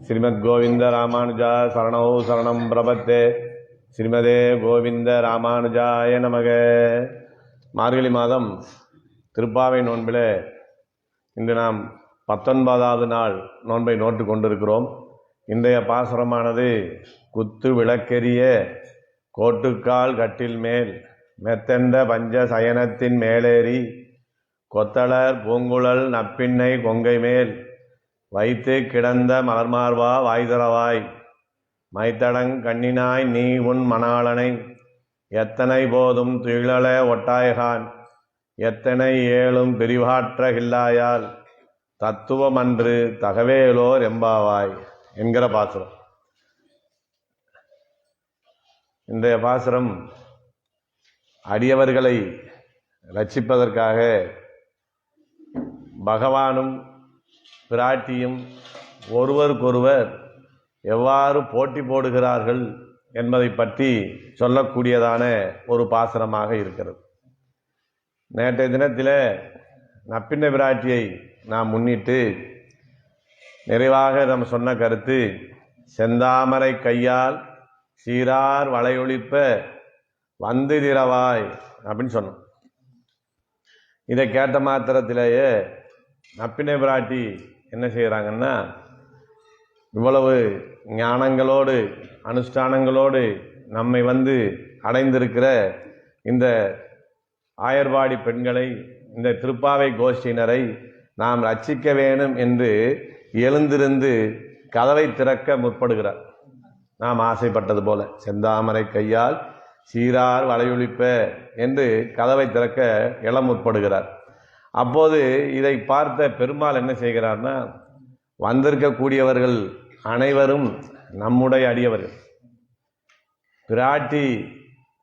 ஸ்ரீமத் கோவிந்த ராமானுஜா சரணோ சரணம் பிரபத்தே. ஸ்ரீமதே கோவிந்த ராமானுஜாய நமக. மார்கழி மாதம் திருப்பாவை நோன்பில் இன்று நாம் 19வது நாள் நோன்பை நோட்டு கொண்டிருக்கிறோம். இன்றைய பாசுரமானது குத்து விளக்கெரிய கோட்டுக்கால் கட்டில் மேல் மெத்தெண்ட பஞ்ச சயனத்தின் மேலேறி கொத்தளர் பூங்குழல் நப்பின்னை கொங்கை மேல் வைத்து கிடந்த மலர்மார்வா வாய்தரவாய் மைத்தடங் கண்ணினாய் நீ உன் மணாளனை எத்தனை போதும் துயிலள ஒட்டாயகான் எத்தனை ஏழும் பிரிவாற்றகில்லாயால் தத்துவமன்று தகவேலோர் எம்பாவாய் என்கிற பாசுரம். இன்றைய பாசுரம் அடியவர்களை ரட்சிப்பதற்காக பகவானும் பிராட்டியும் ஒருவருக்கொருவர் எவ்வாறு போட்டி போடுகிறார்கள் என்பதை பற்றி சொல்லக்கூடியதான ஒரு பாசுரமாக இருக்கிறது. நேற்றைய தினத்தில் நப்பின்ன பிராட்டியை நாம் முன்னிட்டு நிறைவாக நம்ம சொன்ன கருத்து செந்தாமரை கையால் சீரார் வளையொழிப்ப வந்து திரவாய் அப்படின்னு சொன்னோம். இதை கேட்ட மாத்திரத்திலேயே நப்பின்ன பிராட்டி என்ன செய்கிறாங்கன்னா, இவ்வளவு ஞானங்களோடு அனுஷ்டானங்களோடு நம்மை அடைந்திருக்கிற இந்த ஆயர்வாடி பெண்களை, இந்த திருப்பாவை கோஷ்டியினரை நாம் ரட்சிக்க வேணும் என்று எழுந்திருந்து கதவை திறக்க முற்படுகிறார். நாம் ஆசைப்பட்டது போல செந்தாமரை கையால் சீரார் வளையொழிப்ப என்று கதவை திறக்க எழ முற்படுகிறார். அப்போது இதை பார்த்த பெருமாள் என்ன செய்கிறார்னா, வந்திருக்கக்கூடியவர்கள் அனைவரும் நம்முடைய அடியவர்கள். பிராட்டி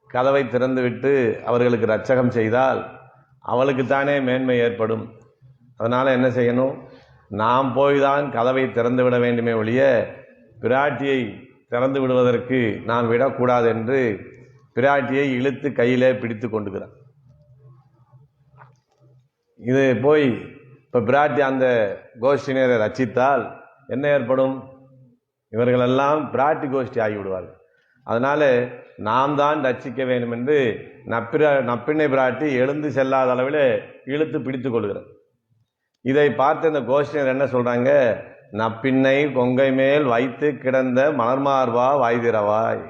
கதவை திறந்துவிட்டு அவர்களுக்கு ரட்சகம் செய்தால் அவளுக்குத்தானே மேன்மை ஏற்படும். அதனால் என்ன செய்யணும், நாம் போய்தான் கதவை திறந்து விட வேண்டுமே ஒழிய பிராட்டியை திறந்து விடுவதற்கு நாம் விடக்கூடாது என்று பிராட்டியை இழுத்து கையிலே பிடித்து கொண்டுகிறார். இது போய் இப்போ பிராட்டி அந்த கோஷ்டினரை ரட்சித்தால் என்ன ஏற்படும், இவர்களெல்லாம் பிராட்டி கோஷ்டி ஆகிவிடுவார்கள். அதனால் நாம் தான் ரட்சிக்க வேண்டும் என்று நப்பின்னை பிராட்டி எழுந்து செல்லாத அளவில் இழுத்து பிடித்து கொள்கிறார். இதை பார்த்து இந்த கோஷ்டினர் என்ன சொல்கிறாங்க, நப்பின்னை கொங்கை மேல் வைத்து கிடந்த மலர்மார்வா வாய்திரவாய்.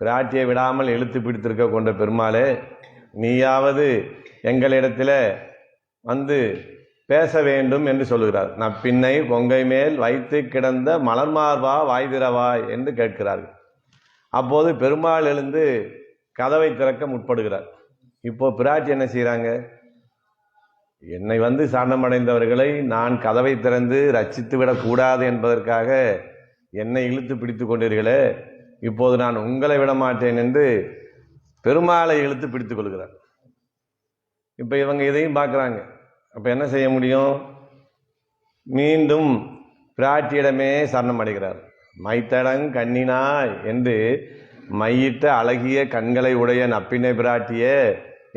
பிராட்டியை விடாமல் இழுத்து பிடித்திருக்க கொண்ட பெருமாளே, நீயாவது எங்களிடத்தில் பேச வேண்டும் என்று சொல்லுகிறார். நப்பின்னை கொங்கை மேல் வைத்து கிடந்த மலர்மார்வா வாய்திரவாய் என்று கேட்கிறார்கள். அப்போது பெருமாள் எழுந்து கதவை திறக்க முற்படுகிறார். இப்போ பிராட்டி என்ன செய்கிறாங்க, என்னை சரணமடைந்தவர்களை நான் கதவை திறந்து ரட்சித்து விடக்கூடாது என்பதற்காக என்னை இழுத்து பிடித்து கொண்டீர்களே, இப்போது நான் உங்களை விட மாட்டேன் என்று பெருமாளை இழுத்து பிடித்து கொள்கிறார். இப்போ இவங்க இதையும் பார்க்குறாங்க. அப்போ என்ன செய்ய முடியும், மீண்டும் பிராட்டியிடமே சரணம் அடைகிறார். மைத்தடங் கண்ணினாய் என்று மையிட்ட அழகிய கண்களை உடைய நப்பின்னை பிராட்டியே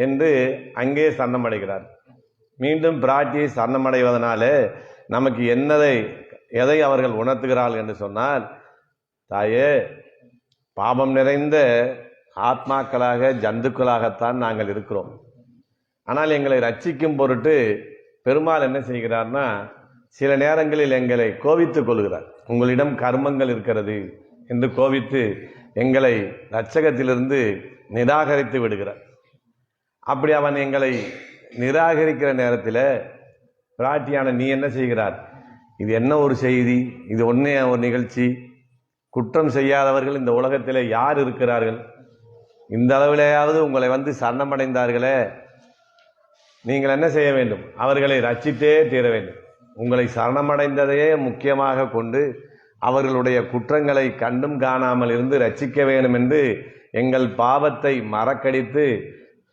என்று அங்கே சரணம் அடைகிறார். மீண்டும் பிராட்டியை சரணமடைவதனால நமக்கு எதை அவர்கள் உணர்த்துகிறார்கள் என்று சொன்னால், தாயே, பாபம் நிறைந்த ஆத்மாக்களாக ஜந்துக்களாகத்தான் நாங்கள் இருக்கிறோம். ஆனால் எங்களை ரட்சிக்கும் பொருட்டு பெருமாள் என்ன செய்கிறார்னா, சில நேரங்களில் எங்களை கோபித்துக் கொள்கிறார். உங்களிடம் கர்மங்கள் இருக்கிறது என்று கோபித்து எங்களை இரட்சகத்திலிருந்து நிராகரித்து விடுகிறார். அப்படி அவன் எங்களை நிராகரிக்கிற நேரத்தில் பிராட்டியான நீ என்ன செய்கிறார், இது என்ன ஒரு செய்தி, இது ஒன்றே ஒரு நிகழ்ச்சி, குற்றம் செய்யாதவர்கள் இந்த உலகத்தில் யார் இருக்கிறார்கள், இந்த அளவிலேயாவது உங்களை சரணமடைந்தார்களே, நீங்கள் என்ன செய்ய வேண்டும், அவர்களை ரட்சித்தே தீர வேண்டும். உங்களை சரணமடைந்ததையே முக்கியமாக கொண்டு அவர்களுடைய குற்றங்களை கண்டும் காணாமல் இருந்து ரட்சிக்க வேண்டும் என்று எங்கள் பாவத்தை மறக்கடித்து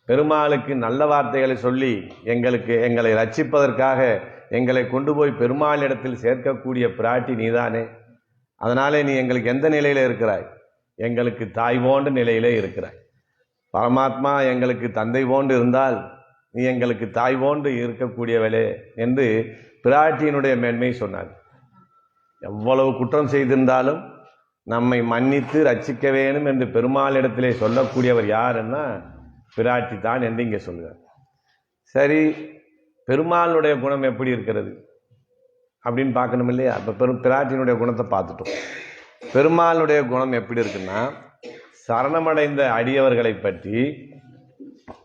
பெருமாளுக்கு நல்ல வார்த்தைகளை சொல்லி எங்களை ரட்சிப்பதற்காக எங்களை கொண்டு போய் பெருமாளிடத்தில் சேர்க்கக்கூடிய பிராட்டி நீதானே. அதனாலே நீ எங்களுக்கு எந்த நிலையில் இருக்கிறாய், எங்களுக்கு தாய் போன்ற நிலையிலே இருக்கிறாய். பரமாத்மா எங்களுக்கு தந்தை போன்று இருந்தால் நீ எங்களுக்கு தாய் போன்று இருக்கக்கூடியவளே என்று பிராட்டியினுடைய மேன்மை சொன்னார். எவ்வளவு குற்றம் செய்திருந்தாலும் நம்மை மன்னித்து ரட்சிக்க வேணும் என்று பெருமாளிடத்திலே சொல்லக்கூடியவர் யாருன்னா பிராட்டி தான் என்று இங்கே சொல்கிறார். சரி, பெருமாளுடைய குணம் எப்படி இருக்கிறது அப்படின்னு பார்க்கணும் இல்லையா? இப்போ பிராட்டியினுடைய குணத்தை பார்த்துட்டோம். பெருமாளுடைய குணம் எப்படி இருக்குன்னா, சரணமடைந்த அடியவர்களை பற்றி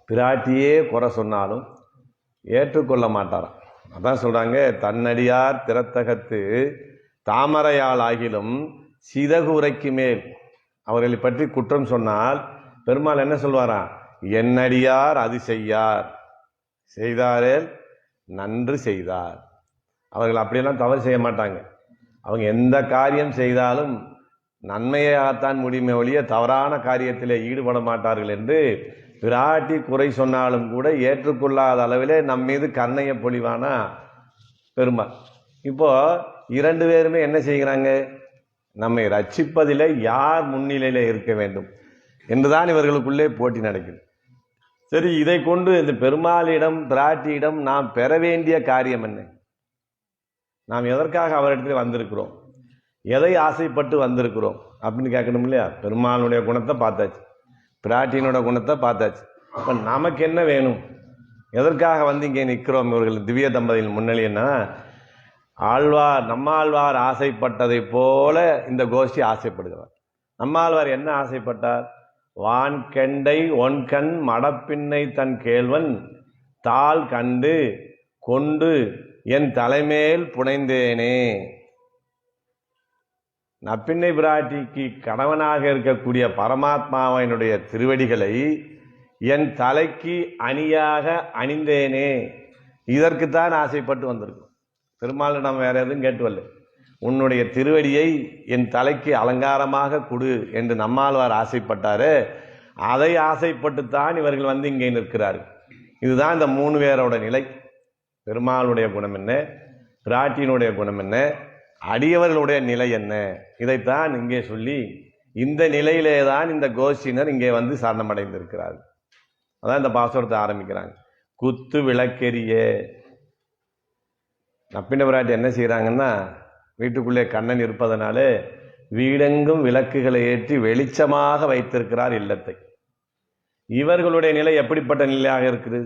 பிராட்டியே குறை சொன்னாலும் ஏற்றுக்கொள்ள மாட்டாராம். அதான் சொல்றாங்க, தன்னடியார் திறத்தகத்து தாமரையால் ஆகிலும் சிதகு உரைக்கு மேல். அவர்களை பற்றி குற்றம் சொன்னால் பெருமாள் என்ன சொல்வாராம்? என்னடியார் அது செய்யார், செய்தாரேல் நன்று செய்தார். அவர்கள் அப்படியெல்லாம் தவறு செய்ய மாட்டாங்க. அவங்க எந்த காரியம் செய்தாலும் நன்மையாகத்தான் முடியுமே ஒழிய தவறான காரியத்திலே ஈடுபட மாட்டார்கள் என்று பிராட்டி குறை சொன்னாலும் கூட ஏற்றுக்கொள்ளாத அளவிலே நம் மீது கருணையை பொழிவானா பெருமாள். இப்போ இரண்டு பேருமே என்ன செய்கிறாங்க? நம்மை ரட்சிப்பதிலே யார் முன்னிலையில இருக்க வேண்டும் என்றுதான் இவர்களுக்குள்ளே போட்டி நடக்குது. சரி, இதை கொண்டு இந்த பெருமாளிடம் பிராட்டியிடம் நாம் பெற வேண்டிய காரியம் என்ன? நாம் எதற்காக அவரிடத்தில் வந்திருக்கிறோம், எதை ஆசைப்பட்டு வந்திருக்கிறோம் அப்படின்னு கேட்கணும் இல்லையா? பெருமாளுடைய குணத்தை பார்த்தாச்சு, பிராட்டியினோட குணத்தை பார்த்தாச்சு. இப்போ நமக்கு என்ன வேணும்? எதற்காக வந்து இங்கே நிற்கிறோம் இவர்கள் திவ்ய தம்பதியின் முன்னிலைன்னா, நம்மாழ்வார் ஆசைப்பட்டதை போல இந்த கோஷ்டி ஆசைப்படுகிறார். நம்மாழ்வார் என்ன ஆசைப்பட்டார்? வான் கெண்டை ஒன்கண் மடப்பின்னை தன் கேள்வன் தாள் கண்டு கொண்டு என் தலைமேல் புனைந்தேனே. நப்பின்னை பிராட்டிக்கு கணவனாக இருக்கக்கூடிய பரமாத்மாவினுடைய திருவடிகளை என் தலைக்கு அணியாக அணிந்தேனே. இதற்குத்தான் ஆசைப்பட்டு வந்திருக்கும். பெருமாள் நம்ம வேற எதுவும் கேட்டுவல்ல, உன்னுடைய திருவடியை என் தலைக்கு அலங்காரமாக கொடு என்று நம்மாழ்வார் ஆசைப்பட்டாரு. அதை ஆசைப்பட்டுத்தான் இவர்கள் வந்து இங்கே நிற்கிறார்கள். இதுதான் இந்த மூணு பேரோட நிலை. பெருமாளுடைய குணம் என்ன, பிராட்டியினுடைய குணம் என்ன, அடியவர்களுடைய நிலை என்ன, இதைத்தான் இங்கே சொல்லி இந்த நிலையிலே தான் இந்த கோஷ்டியினர் இங்கே வந்து சரணமடைந்திருக்கிறார்கள். அதான் இந்த பாசுரத்தை ஆரம்பிக்கிறாங்க. குத்து விளக்கெரிய. நப்பின்ன பிராட்டி என்ன செய்கிறாங்கன்னா, வீட்டுக்குள்ளே கண்ணன் இருப்பதனால வீடெங்கும் விளக்குகளை ஏற்றி வெளிச்சமாக வைத்திருக்கிறார் இல்லத்தை. இவர்களுடைய நிலை எப்படிப்பட்ட நிலையாக இருக்குது?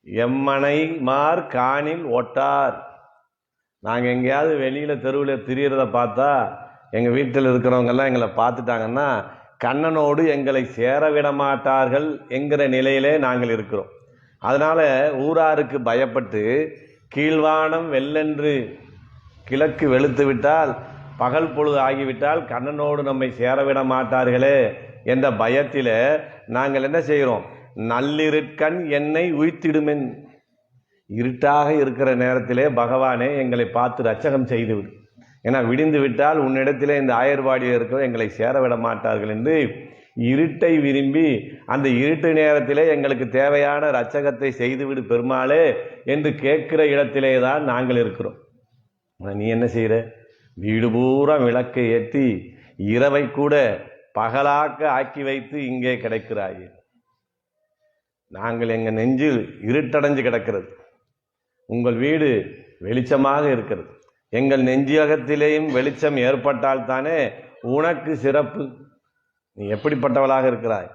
எம்மனை மார் காணில் ஓட்டார். நாங்கள் எங்கேயாவது வெளியில் தெருவில் திரியறத பார்த்தா எங்கள் வீட்டில் இருக்கிறவங்கெல்லாம் எங்களை பார்த்துட்டாங்கன்னா கண்ணனோடு எங்களை சேர விட மாட்டார்கள் என்கிற நிலையிலே நாங்கள் இருக்கிறோம். அதனால் ஊராருக்கு பயப்பட்டு கீழ்வானம் வெள்ளென்று கிழக்கு வெளுத்து விட்டால் பகல் பொழுது ஆகிவிட்டால் கண்ணனோடு நம்மை சேரவிட மாட்டார்களே என்ற பயத்தில் நாங்கள் என்ன செய்கிறோம்? நள்ளிருட்கண் என்னை உய்த்திடுமென். இருட்டாக இருக்கிற நேரத்திலே பகவானே எங்களை பார்த்து ரட்சகம் செய்துவிடு, ஏன்னா விடிந்து விட்டால் உன்னிடத்திலே இந்த ஆயர்வாடியில் இருக்கிற எங்களை சேரவிட மாட்டார்கள் என்று இருட்டை விரும்பி அந்த இருட்டு நேரத்திலே எங்களுக்கு தேவையான ரட்சகத்தை செய்துவிடு பெருமாளே என்று கேட்கிற இடத்திலே தான் நாங்கள் இருக்கிறோம். நீ என்ன செய்கிற? வீடு பூரா விளக்கை ஏற்றி இரவை கூட பகலாக்க ஆக்கி வைத்து இங்கே கிடைக்கிறாய். நாங்கள் எங்கள் நெஞ்சில் இருட்டடைஞ்சு கிடக்கிறது, உங்கள் வீடு வெளிச்சமாக இருக்கிறது. எங்கள் நெஞ்சியகத்திலேயும் வெளிச்சம் ஏற்பட்டால் தானே உனக்கு சிறப்பு. நீ எப்படிப்பட்டவளாக இருக்கிறாய்?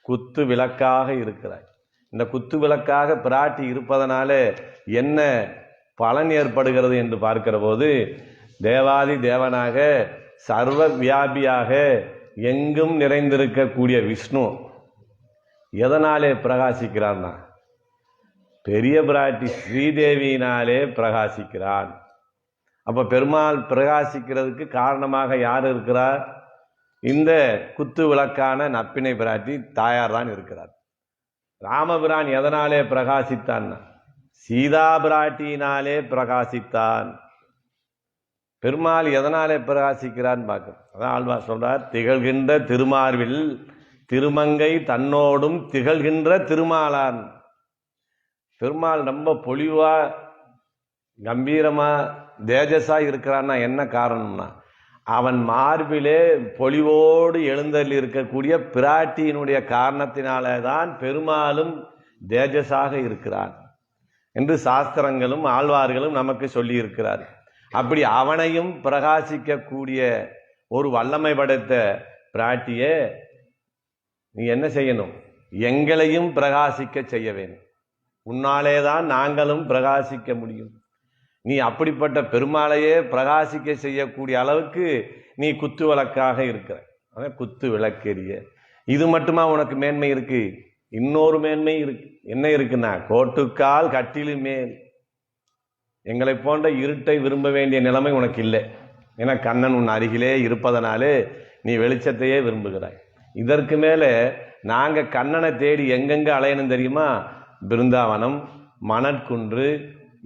குத்து விளக்காக இருக்கிறாய். இந்த குத்து விளக்காக பிராட்டி இருப்பதனால என்ன பலன் ஏற்படுகிறது என்று பார்க்கிற போது, தேவாதி தேவனாக சர்வ வியாபியாக எங்கும் நிறைந்திருக்கக்கூடிய விஷ்ணு எதனாலே பிரகாசிக்கிறான்னா, பெரிய பிராட்டி ஸ்ரீதேவியினாலே பிரகாசிக்கிறான். அப்போ பெருமாள் பிரகாசிக்கிறதுக்கு காரணமாக யார் இருக்கிறார்? இந்த குத்து விளக்கான நப்பினை பிராட்டி தாயார் தான் இருக்கிறார். ராமபிரான் எதனாலே பிரகாசித்தான்? சீதா பிராட்டியினாலே பிரகாசித்தான். பெருமாள் எதனாலே பிரகாசிக்கிறான் பார்க்க. அதான் ஆழ்வார் சொல்றார், திகழ்கின்ற திருமார்வில் திருமங்கை தன்னோடும் திகழ்கின்ற திருமாலான். பெருமாள் ரொம்ப பொலிவா கம்பீரமா தேஜஸா இருக்கிறான்னா என்ன காரணம்னா, அவன் மார்பிலே பொலிவோடு எழுந்தள்ளி இருக்கக்கூடிய பிராட்டியினுடைய காரணத்தினாலே தான் பெருமாளும் தேஜஸாக இருக்கிறான் என்று சாஸ்திரங்களும் ஆழ்வார்களும் நமக்கு சொல்லி இருக்கிறார். அப்படி அவனையும் பிரகாசிக்கக்கூடிய ஒரு வல்லமை படைத்த பிராட்டியே நீ என்ன செய்யணும்? எங்களையும் பிரகாசிக்க செய்ய வேண்டும். உன்னாலேதான் நாங்களும் பிரகாசிக்க முடியும். நீ அப்படிப்பட்ட பெருமாளையே பிரகாசிக்க செய்யக்கூடிய அளவுக்கு நீ குத்து விளக்காக இருக்கிற. குத்து விளக்கெரிய. இது மட்டுமா உனக்கு மேன்மை இருக்கு? இன்னொரு மேன்மை இருக்கு. என்ன இருக்குன்னா, கோட்டுக்கால் கட்டிலு மேல். எங்களை போன்ற இருட்டை விரும்ப வேண்டிய நிலைமை உனக்கு இல்லை. ஏன்னா கண்ணன் உன் அருகிலே இருப்பதனாலே நீ வெளிச்சத்தையே விரும்புகிறாய். இதற்கு மேலே நாங்கள் கண்ணனை தேடி எங்கெங்கே அலையணும் தெரியுமா? பிருந்தாவனம், மணற்குன்று,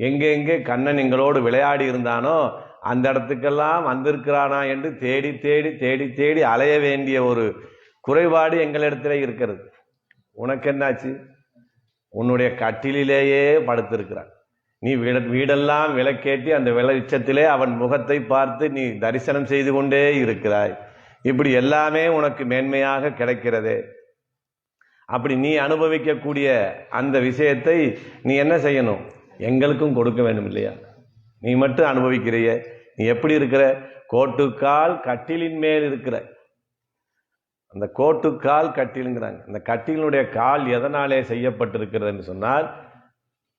எங்கெங்கே கண்ணன் எங்களோடு விளையாடி இருந்தானோ அந்த இடத்துக்கெல்லாம் வந்திருக்கிறானா என்று தேடி தேடி தேடி தேடி அலைய வேண்டிய ஒரு குறைபாடு எங்களிடத்திலே இருக்கிறது. உனக்கு என்னாச்சு? உன்னுடைய கட்டிலேயே படுத்திருக்கிறான். நீ வீடெல்லாம் விளக்கேற்றி அந்த வெளிச்சத்திலே அவன் முகத்தை பார்த்து நீ தரிசனம் செய்து கொண்டே இருக்கிறாய். இப்படி எல்லாமே உனக்கு மேன்மையாக கிடைக்கிறதே. அப்படி நீ அனுபவிக்கக்கூடிய அந்த விஷயத்தை நீ என்ன செய்யணும்? எங்களுக்கும் கொடுக்க வேண்டும் இல்லையா? நீ மட்டும் அனுபவிக்கிறைய. நீ எப்படி இருக்கிற? கோட்டுக்கால் கட்டிலின் மேல் இருக்கிற. அந்த கோட்டுக்கால் கட்டிலுங்கிறாங்க. அந்த கட்டிலினுடைய கால் எதனாலே செய்யப்பட்டிருக்கிறதுன்னு சொன்னால்,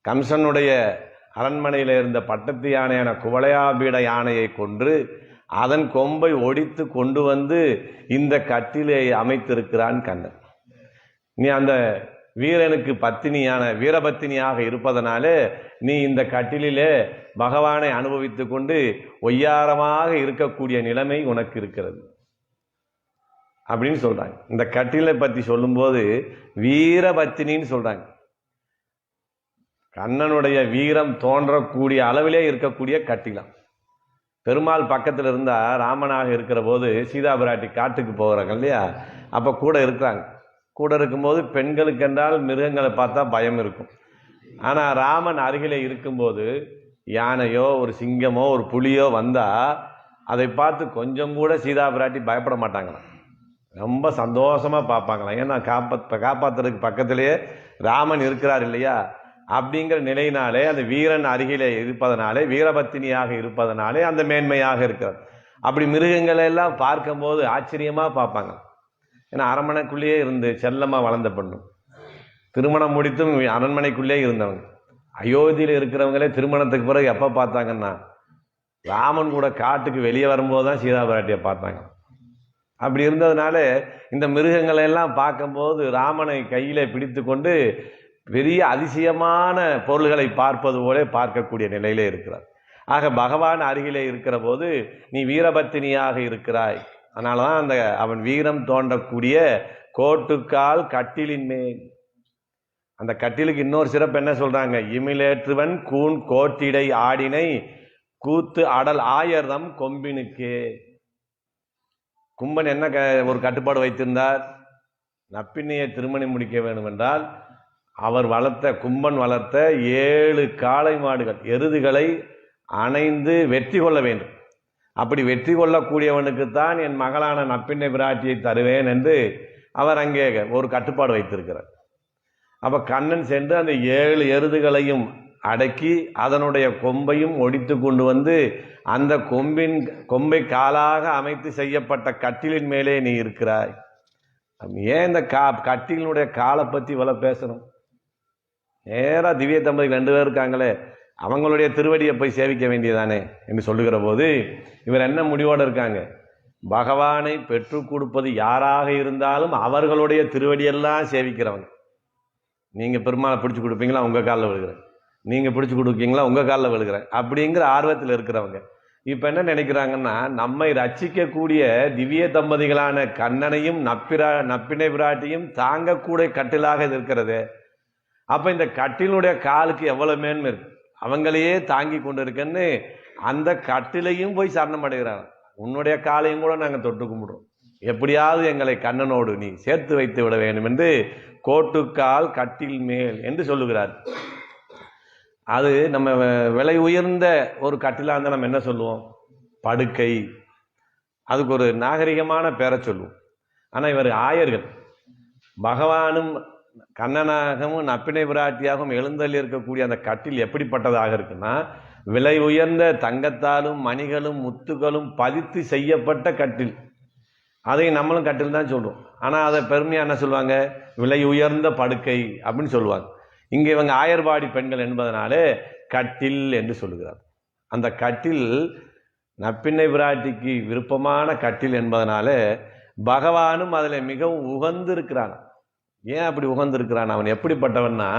கம்சனுடைய அரண்மனையில் இருந்த பட்டத்து யானையான குவளையாபீட யானையை கொன்று அதன் கொம்பை ஒடித்து கொண்டு வந்து இந்த கட்டிலை அமைத்திருக்கிறான் கண்ணன். நீ அந்த வீரனுக்கு பத்தினியான வீரபத்தினியாக இருப்பதனாலே நீ இந்த கட்டிலே பகவானை அனுபவித்து கொண்டு ஒய்யாரமாக இருக்கக்கூடிய நிலைமை உனக்கு இருக்கிறது அப்படின்னு சொல்றாங்க. இந்த கட்டிலை பற்றி சொல்லும்போது வீரபத்தினின்னு சொல்றாங்க. கண்ணனுடைய வீரம் தோன்றக்கூடிய அளவிலே இருக்கக்கூடிய கட்டிலம். பெருமாள் பக்கத்தில் இருந்தா ராமனாக இருக்கிற போது சீதா பிராட்டி காட்டுக்கு போகிறாங்க இல்லையா? அப்போ கூட இருக்கிறாங்க. கூட இருக்கும்போது பெண்களுக்கு என்றால் மிருகங்களை பார்த்தா பயம் இருக்கும். ஆனால் ராமன் அருகிலே இருக்கும்போது யானையோ ஒரு சிங்கமோ ஒரு புலியோ வந்தா அதை பார்த்து கொஞ்சம் கூட சீதா பிராட்டி பயப்பட மாட்டாங்களாம். ரொம்ப சந்தோஷமா பார்ப்பாங்களாம். ஏன்னா காப்பாத்துறதுக்கு பக்கத்திலேயே ராமன் இருக்கிறார் இல்லையா? அப்படிங்கிற நிலையினாலே அந்த வீரன் அருகிலே இருப்பதனாலே வீரபத்தினியாக இருப்பதனாலே அந்த மேன்மையாக இருக்கிறது. அப்படி மிருகங்களை எல்லாம் பார்க்கும்போது ஆச்சரியமா பார்ப்பாங்க. ஏன்னா அரண்மனைக்குள்ளேயே இருந்து செல்லமா வளர்ந்த பெண்ணும், திருமணம் முடித்தும் அரண்மனைக்குள்ளேயே இருந்தவங்க. அயோத்தியில் இருக்கிறவங்களே திருமணத்துக்கு பிறகு எப்போ பார்த்தாங்கன்னா ராமன் கூட காட்டுக்கு வெளியே வரும்போது தான் சீதா பிராட்டியை பார்த்தாங்க. அப்படி இருந்ததுனால இந்த மிருகங்களை எல்லாம் பார்க்கும்போது ராமனை கையிலே பிடித்து கொண்டு பெரிய அதிசயமான பொருள்களை பார்ப்பது போல பார்க்கக்கூடிய நிலையிலே இருக்கிறார். ஆக பகவான் அருகிலே இருக்கிற போது நீ வீரபத்தினியாக இருக்கிறாய். அதனாலதான் அந்த அவன் வீரம் தோன்றக்கூடிய கோட்டுக்கால் கட்டிலின் மேல். அந்த கட்டிலுக்கு இன்னொரு சிறப்பு என்ன சொல்றாங்க? இமிலேற்றுவன் கூன் கோட்டிடை ஆடினை கூத்து அடல் ஆயர்தம் கொம்பினுக்கே. கும்பன் என்ன ஒரு கட்டுப்பாடு வைத்திருந்தார்? நப்பின்னையை திருமணம் முடிக்க வேண்டும் என்றால் அவர் கும்பன் வளர்த்த 7 காளை மாடுகள் எருதுகளை அணைந்து வெற்றி கொள்ள வேண்டும். அப்படி வெற்றி கொள்ளக்கூடியவனுக்குத்தான் என் மகளான நப்பின்னை பிராட்டியை தருவேன் என்று அவர் அங்கே ஒரு கட்டுப்பாடு வைத்திருக்கிறார். அப்ப கண்ணன் சென்று அந்த 7 எருதுகளையும் அடக்கி அதனுடைய கொம்பையும் ஒடித்து கொண்டு வந்து அந்த கொம்பை காலாக அமைத்து செய்யப்பட்ட கட்டிலின் மேலே நீ இருக்கிறாய். ஏன் இந்த கட்டிலினுடைய காலை பற்றி இவ்வளவு பேசணும்? நேராக திவ்ய தம்பதிகள் 2 பேர் இருக்காங்களே, அவங்களுடைய திருவடியை போய் சேவிக்க வேண்டியதானே என்று சொல்லுகிற போது இவர் என்ன முடிவோடு இருக்காங்க? பகவானை பெற்றுக் கொடுப்பது யாராக இருந்தாலும் அவர்களுடைய திருவடியெல்லாம் சேவிக்கிறவங்க. நீங்க பெருமாளை பிடிச்சு கொடுப்பீங்களா? உங்க காலில் விழுகிறேன். நீங்க பிடிச்சு கொடுப்பீங்களா? உங்க காலில் விழுகிறேன் அப்படிங்கிற ஆர்வத்தில் இருக்கிறவங்க இப்ப என்ன நினைக்கிறாங்கன்னா, நம்மை ரட்சிக்கக்கூடிய திவ்ய தம்பதிகளான கண்ணனையும் நப்பினை பிராட்டியும் தாங்கக்கூடிய கட்டிலாக இருக்கிறது. அப்ப இந்த கட்டிலுடைய காலுக்கு எவ்வளவு மேன்மை இருக்கு, அவங்களையே தாங்கி கொண்டு இருக்குன்னு அந்த கட்டிலையும் போய் சரணம் அடைகிறாங்க. உன்னுடைய காலையும் கூட நாங்கள் தொட்டு கும்பிடுறோம், எப்படியாவது எங்களை கண்ணனோடு நீ சேர்த்து வைத்து விட வேண்டும் என்று கோட்டுக்கால் கட்டில் மேல் என்று சொல்லுகிறார். அது நம்ம விலை உயர்ந்த ஒரு கட்டிலா இருந்தால் நம்ம என்ன சொல்லுவோம்? படுக்கை. அதுக்கு ஒரு நாகரிகமான பேரை சொல்லுவோம். ஆனால் இவர் ஆயர்கள் பகவானும் கண்ணனாகவும் நப்பினை பிராட்டியாகவும் எழுந்தள்ளி இருக்கக்கூடிய அந்த கட்டில் எப்படிப்பட்டதாக இருக்குன்னா, விலை உயர்ந்த தங்கத்தாலும் மணிகளும் முத்துகளும் பதித்து செய்யப்பட்ட கட்டில். அதை நம்மளும் கட்டில் தான் சொல்றோம். ஆனால் அதை பெருமையாக என்ன சொல்லுவாங்க, விலை உயர்ந்த படுக்கை அப்படின்னு சொல்லுவாங்க. இங்கே இவங்க ஆயர்பாடி பெண்கள் என்பதனாலே கட்டில் என்று சொல்லுகிறார். அந்த கட்டில் நப்பிண்ணை பிராட்டிக்கு விருப்பமான கட்டில் என்பதனால பகவானும் அதில் மிகவும் உகந்திருக்கிறான். ஏன் அப்படி உகந்திருக்கிறான்? அவன் எப்படிப்பட்டவன்னா,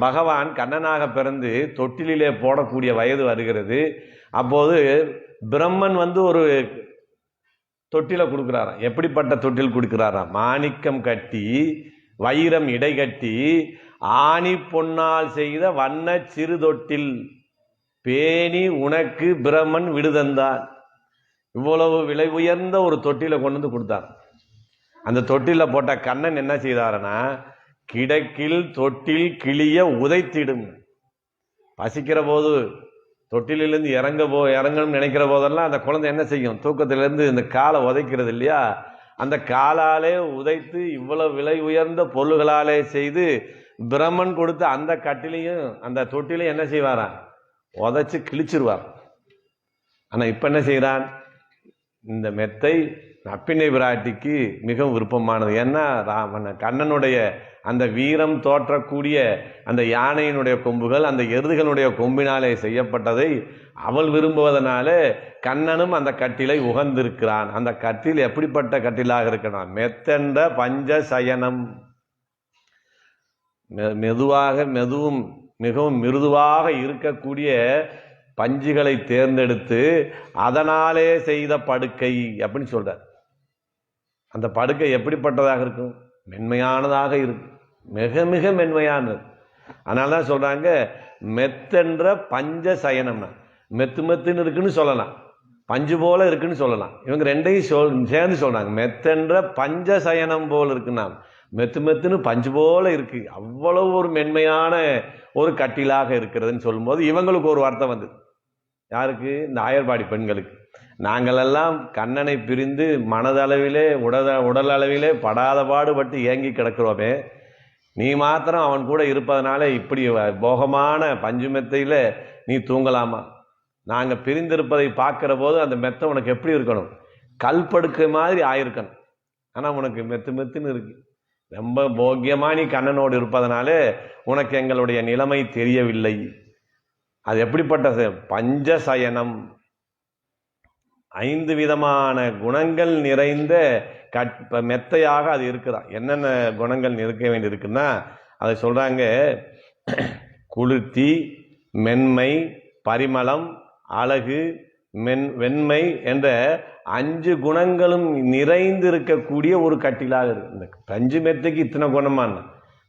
பகவான் கண்ணனாக பிறந்து தொட்டிலே போடக்கூடிய வயது வருகிறது. அப்போது பிரம்மன் ஒரு தொட்டில கொடுக்கிறாராம். எப்படிப்பட்ட தொட்டில் கொடுக்கிறாராம்? மாணிக்கம் கட்டி வைரம் இடை கட்டி ஆணி பொன்னால் செய்த வண்ண சிறு தொட்டில் பேணி உனக்கு பிரம்மன் விடுதந்தான். இவ்வளவு விலை உயர்ந்த ஒரு தொட்டில கொண்டு வந்து கொடுத்தார். அந்த தொட்டில போட்ட கண்ணன் என்ன செய்தாரனா, கிடக்கில் தொட்டில் கிளிய உதைத்திடும். பசிக்கிற போது தொட்டிலிருந்து இறங்கணும்னு நினைக்கிற போதெல்லாம் அந்த குழந்தை என்ன செய்யும், தூக்கத்திலிருந்து இந்த காலை உதைக்கிறது இல்லையா, அந்த காலாலே உதைத்து இவ்வளவு விலை உயர்ந்த பொருள்களாலே செய்து பிரம்மன் கொடுத்த அந்த கட்டிலையும் அந்த தொட்டிலையும் என்ன செய்வாராம், உதைச்சு கிழிச்சிருவார். ஆனா இப்ப என்ன செய்யறான், இந்த மெத்தை நப்பிண்ணை பிராட்டிக்கு மிகவும் விருப்பமானது. ஏன்னா கண்ணனுடைய அந்த வீரம் தோற்றக்கூடிய அந்த யானையினுடைய கொம்புகள் அந்த எருதுகளுடைய கொம்பினாலே செய்யப்பட்டதை அவள் விரும்புவதனால கண்ணனும் அந்த கட்டிலை உகந்திருக்கிறான். அந்த கட்டில் எப்படிப்பட்ட கட்டிலாக இருக்கிறான், மெத்தென்ற பஞ்ச சயனம். மிகவும் மிருதுவாக இருக்கக்கூடிய பஞ்சுகளை தேர்ந்தெடுத்து அதனாலே செய்த படுக்கை அப்படின்னு சொல்றார். அந்த படுக்கை எப்படிப்பட்டதாக இருக்கும், மென்மையானதாக இருக்கும், மிக மிக மென்மையானது. அதனாலதான் சொல்றாங்க மெத்தென்ற பஞ்ச சயனம்னா, மெத்துன்னு இருக்குன்னு சொல்லலாம், பஞ்சு போல இருக்குன்னு சொல்லலாம். இவங்க ரெண்டையும் சேர்ந்து சொல்றாங்க. மெத்தென்ற பஞ்ச சயனம் போல இருக்குன்னா மெத்துன்னு பஞ்சு போல இருக்கு, அவ்வளவு ஒரு மென்மையான ஒரு கட்டிலாக இருக்கிறதுன்னு சொல்லும்போது இவங்களுக்கு ஒரு வார்த்தை வந்தது. யாருக்கு? இந்த ஆயர்பாடி பெண்களுக்கு. நாங்களெல்லாம் கண்ணனை பிரிந்து மனதளவிலே உடல் அளவிலே படாத பாடுபட்டு ஏங்கி கிடக்கிறோமே, நீ மாத்திரம் அவன் கூட இருப்பதனால இப்படி போகமான பஞ்சு மெத்தையில நீ தூங்கலாமா? நாங்கள் பிரிந்திருப்பதை பார்க்கிற போது அந்த மெத்தை உனக்கு எப்படி இருக்கணும், கல்படுக்கை மாதிரி ஆயிருக்கணும். ஆனால் உனக்கு மெத்துன்னு இருக்கு, ரொம்ப போக்கியமா நீ கண்ணனோடு இருப்பதனாலே உனக்கு எங்களுடைய நிலைமை தெரியவில்லை. அது எப்படிப்பட்ட பஞ்சசயனம், 5 விதமான குணங்கள் நிறைந்த மெத்தையாக அது இருக்குதான். என்னென்ன குணங்கள் இருக்க வேண்டி இருக்குன்னா அதை சொல்றாங்க, குளிர்த்தி, மென்மை, பரிமளம், அழகு, வெண்மை என்ற 5 குணங்களும் நிறைந்து இருக்கக்கூடிய ஒரு கட்டிலாக இருக்கு. இந்த பஞ்சு மெத்தைக்கு இத்தனை குணமான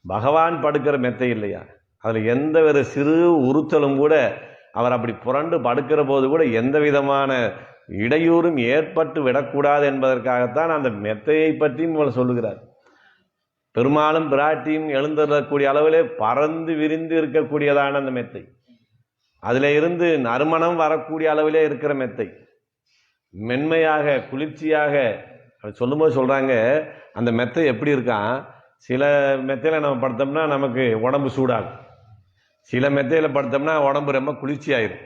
பகவான் படுக்கிற மெத்தை இல்லையா, அதுல எந்த ஒரு சிறு உறுத்தலும் கூட அவர் அப்படி புரண்டு படுக்கிற போது கூட எந்த விதமான இடையூறும் ஏற்பட்டு விடக்கூடாது என்பதற்காகத்தான் அந்த மெத்தையை பற்றியும் இவர் சொல்லுகிறார். பெருமாளும் பிராட்டியும் எழுந்தக்கூடிய அளவிலே பறந்து விரிந்து இருக்கக்கூடியதான அந்த மெத்தை, அதுல இருந்து நறுமணம் வரக்கூடிய அளவிலே இருக்கிற மெத்தை, மென்மையாக குளிர்ச்சியாக சொல்லும்போது சொல்றாங்க. அந்த மெத்தை எப்படி இருக்கான், சில மெத்தையில நம்ம படுத்தோம்னா நமக்கு உடம்பு சூடாகும், சில மெத்தையில படுத்தோம்னா உடம்பு ரொம்ப குளிர்ச்சி ஆயிரும்.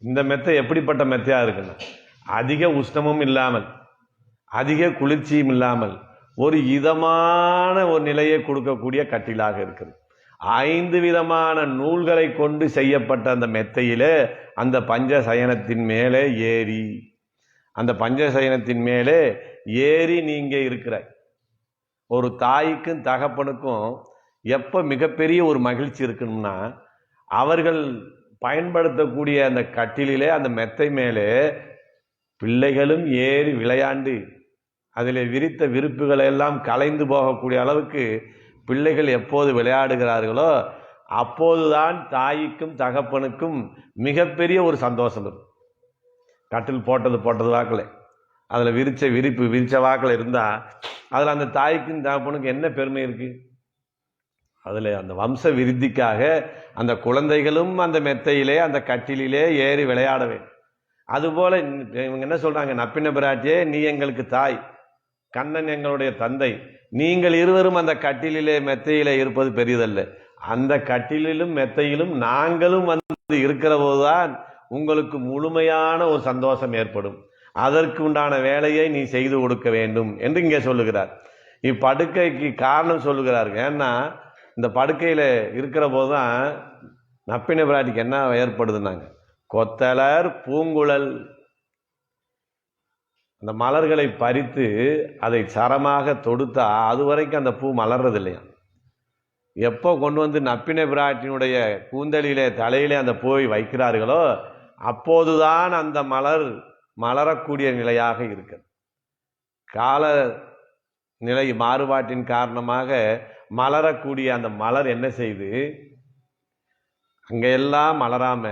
இந்த மெத்தை எப்படிப்பட்ட மெத்தையா இருக்குன்னா, அதிக உஷ்ணமும் இல்லாமல் அதிக குளிர்ச்சியும் இல்லாமல் ஒரு இதமான ஒரு நிலையை கொடுக்கக்கூடிய கட்டிலாக இருக்கிறது. 5 விதமான நூல்களை கொண்டு செய்யப்பட்ட அந்த மெத்தையிலே அந்த பஞ்சசயனத்தின் மேலே ஏறி, அந்த பஞ்சசயனத்தின் மேலே ஏறி நீங்க இருக்கிற ஒரு தாய்க்கும் தகப்பனுக்கும் எப்ப மிகப்பெரிய ஒரு மகிழ்ச்சி இருக்கணும்னா, அவர்கள் பயன்படுத்தக்கூடிய அந்த கட்டிலே அந்த மெத்தை மேலே பிள்ளைகளும் ஏறி விளையாண்டு அதில் விரித்த விருப்புகளை எல்லாம் கலைந்து போகக்கூடிய அளவுக்கு பிள்ளைகள் எப்போது விளையாடுகிறார்களோ அப்போதுதான் தாய்க்கும் தகப்பனுக்கும் மிகப்பெரிய ஒரு சந்தோஷம் இருக்கும். கட்டில் போட்டது வாக்கில் அதில் விரிச்ச வாக்கில் இருந்தால் அதில் அந்த தாய்க்கும் தகப்பனுக்கும் என்ன பெருமை இருக்கு, அதில் அந்த வம்ச விருத்திக்காக அந்த குழந்தைகளும் அந்த மெத்தையிலே அந்த கட்டிலே ஏறி விளையாட வேண்டும். அதுபோல இவங்க என்ன சொல்றாங்க, நப்பிண்ண பிராட்டியே நீ எங்களுக்கு தாய், கண்ணன் எங்களுடைய தந்தை, நீங்கள் இருவரும் அந்த கட்டிலே மெத்தையிலே இருப்பது பெரியதல்ல, அந்த கட்டிலும் மெத்தையிலும் நாங்களும் இருக்கிற போதுதான் உங்களுக்கு முழுமையான ஒரு சந்தோஷம் ஏற்படும். அதற்கு உண்டான வேலையை நீ செய்து கொடுக்க வேண்டும் என்று இங்கே சொல்லுகிறார். இப்படுக்கைக்கு காரணம் சொல்லுகிறார். ஏன்னா இந்த படுக்கையில் இருக்கிற போதுதான் நப்பின பிராட்டிக்கு என்ன ஏற்படுதுன்னாங்க, கொத்தலர் பூங்குழல். அந்த மலர்களை பறித்து அதை சரமாக தொடுத்தா அது வரைக்கும் அந்த பூ மலர்றது இல்லையா. எப்போ கொண்டு வந்து நப்பின பிராட்டினுடைய கூந்தலிலே தலையிலே அந்த பூவை வைக்கிறார்களோ அப்போதுதான் அந்த மலர் மலரக்கூடிய நிலையாக இருக்கிறது. கால நிலை மாறுபாட்டின் காரணமாக மலரக்கூடிய அந்த மலர் என்ன செய்து அங்கெல்லாம் மலராம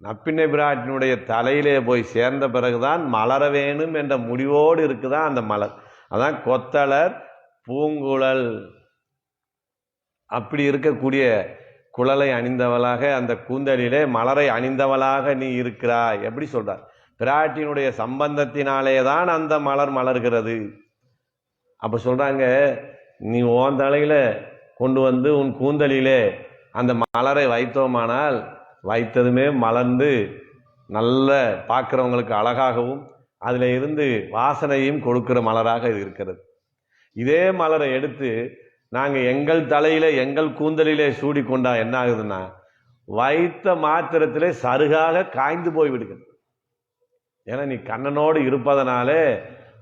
நப்பினை பிராட்டினுடைய தலையிலே போய் சேர்ந்த பிறகுதான் மலர வேணும் என்ற முடிவோடு இருக்குதான் அந்த மலர். அதான் கொத்தலர் பூங்குழல். அப்படி இருக்கக்கூடிய குழலை அணிந்தவளாக அந்த கூந்தலிலே மலரை அணிந்தவளாக நீ இருக்கிறாய் எப்படி சொல்றார். பிராட்டியினுடைய சம்பந்தத்தினாலே தான் அந்த மலர் மலர்கிறது. அப்ப சொல்றாங்க, நீ உன் தலையில கொண்டு வந்து உன் கூந்தலிலே அந்த மலரை வைத்தோமானால் வைத்ததுமே மலர்ந்து நல்ல பார்க்குறவங்களுக்கு அழகாகவும் அதில் இருந்து வாசனையும் கொடுக்கிற மலராக இது இருக்கிறது. இதே மலரை எடுத்து நாங்கள் எங்கள் தலையில எங்கள் கூந்தலிலே சூடி கொண்டா என்ன ஆகுதுன்னா வைத்த மாத்திரத்திலே சருகாக காய்ந்து போய் விடுகிறது. ஏன்னா நீ கண்ணனோடு இருப்பதனாலே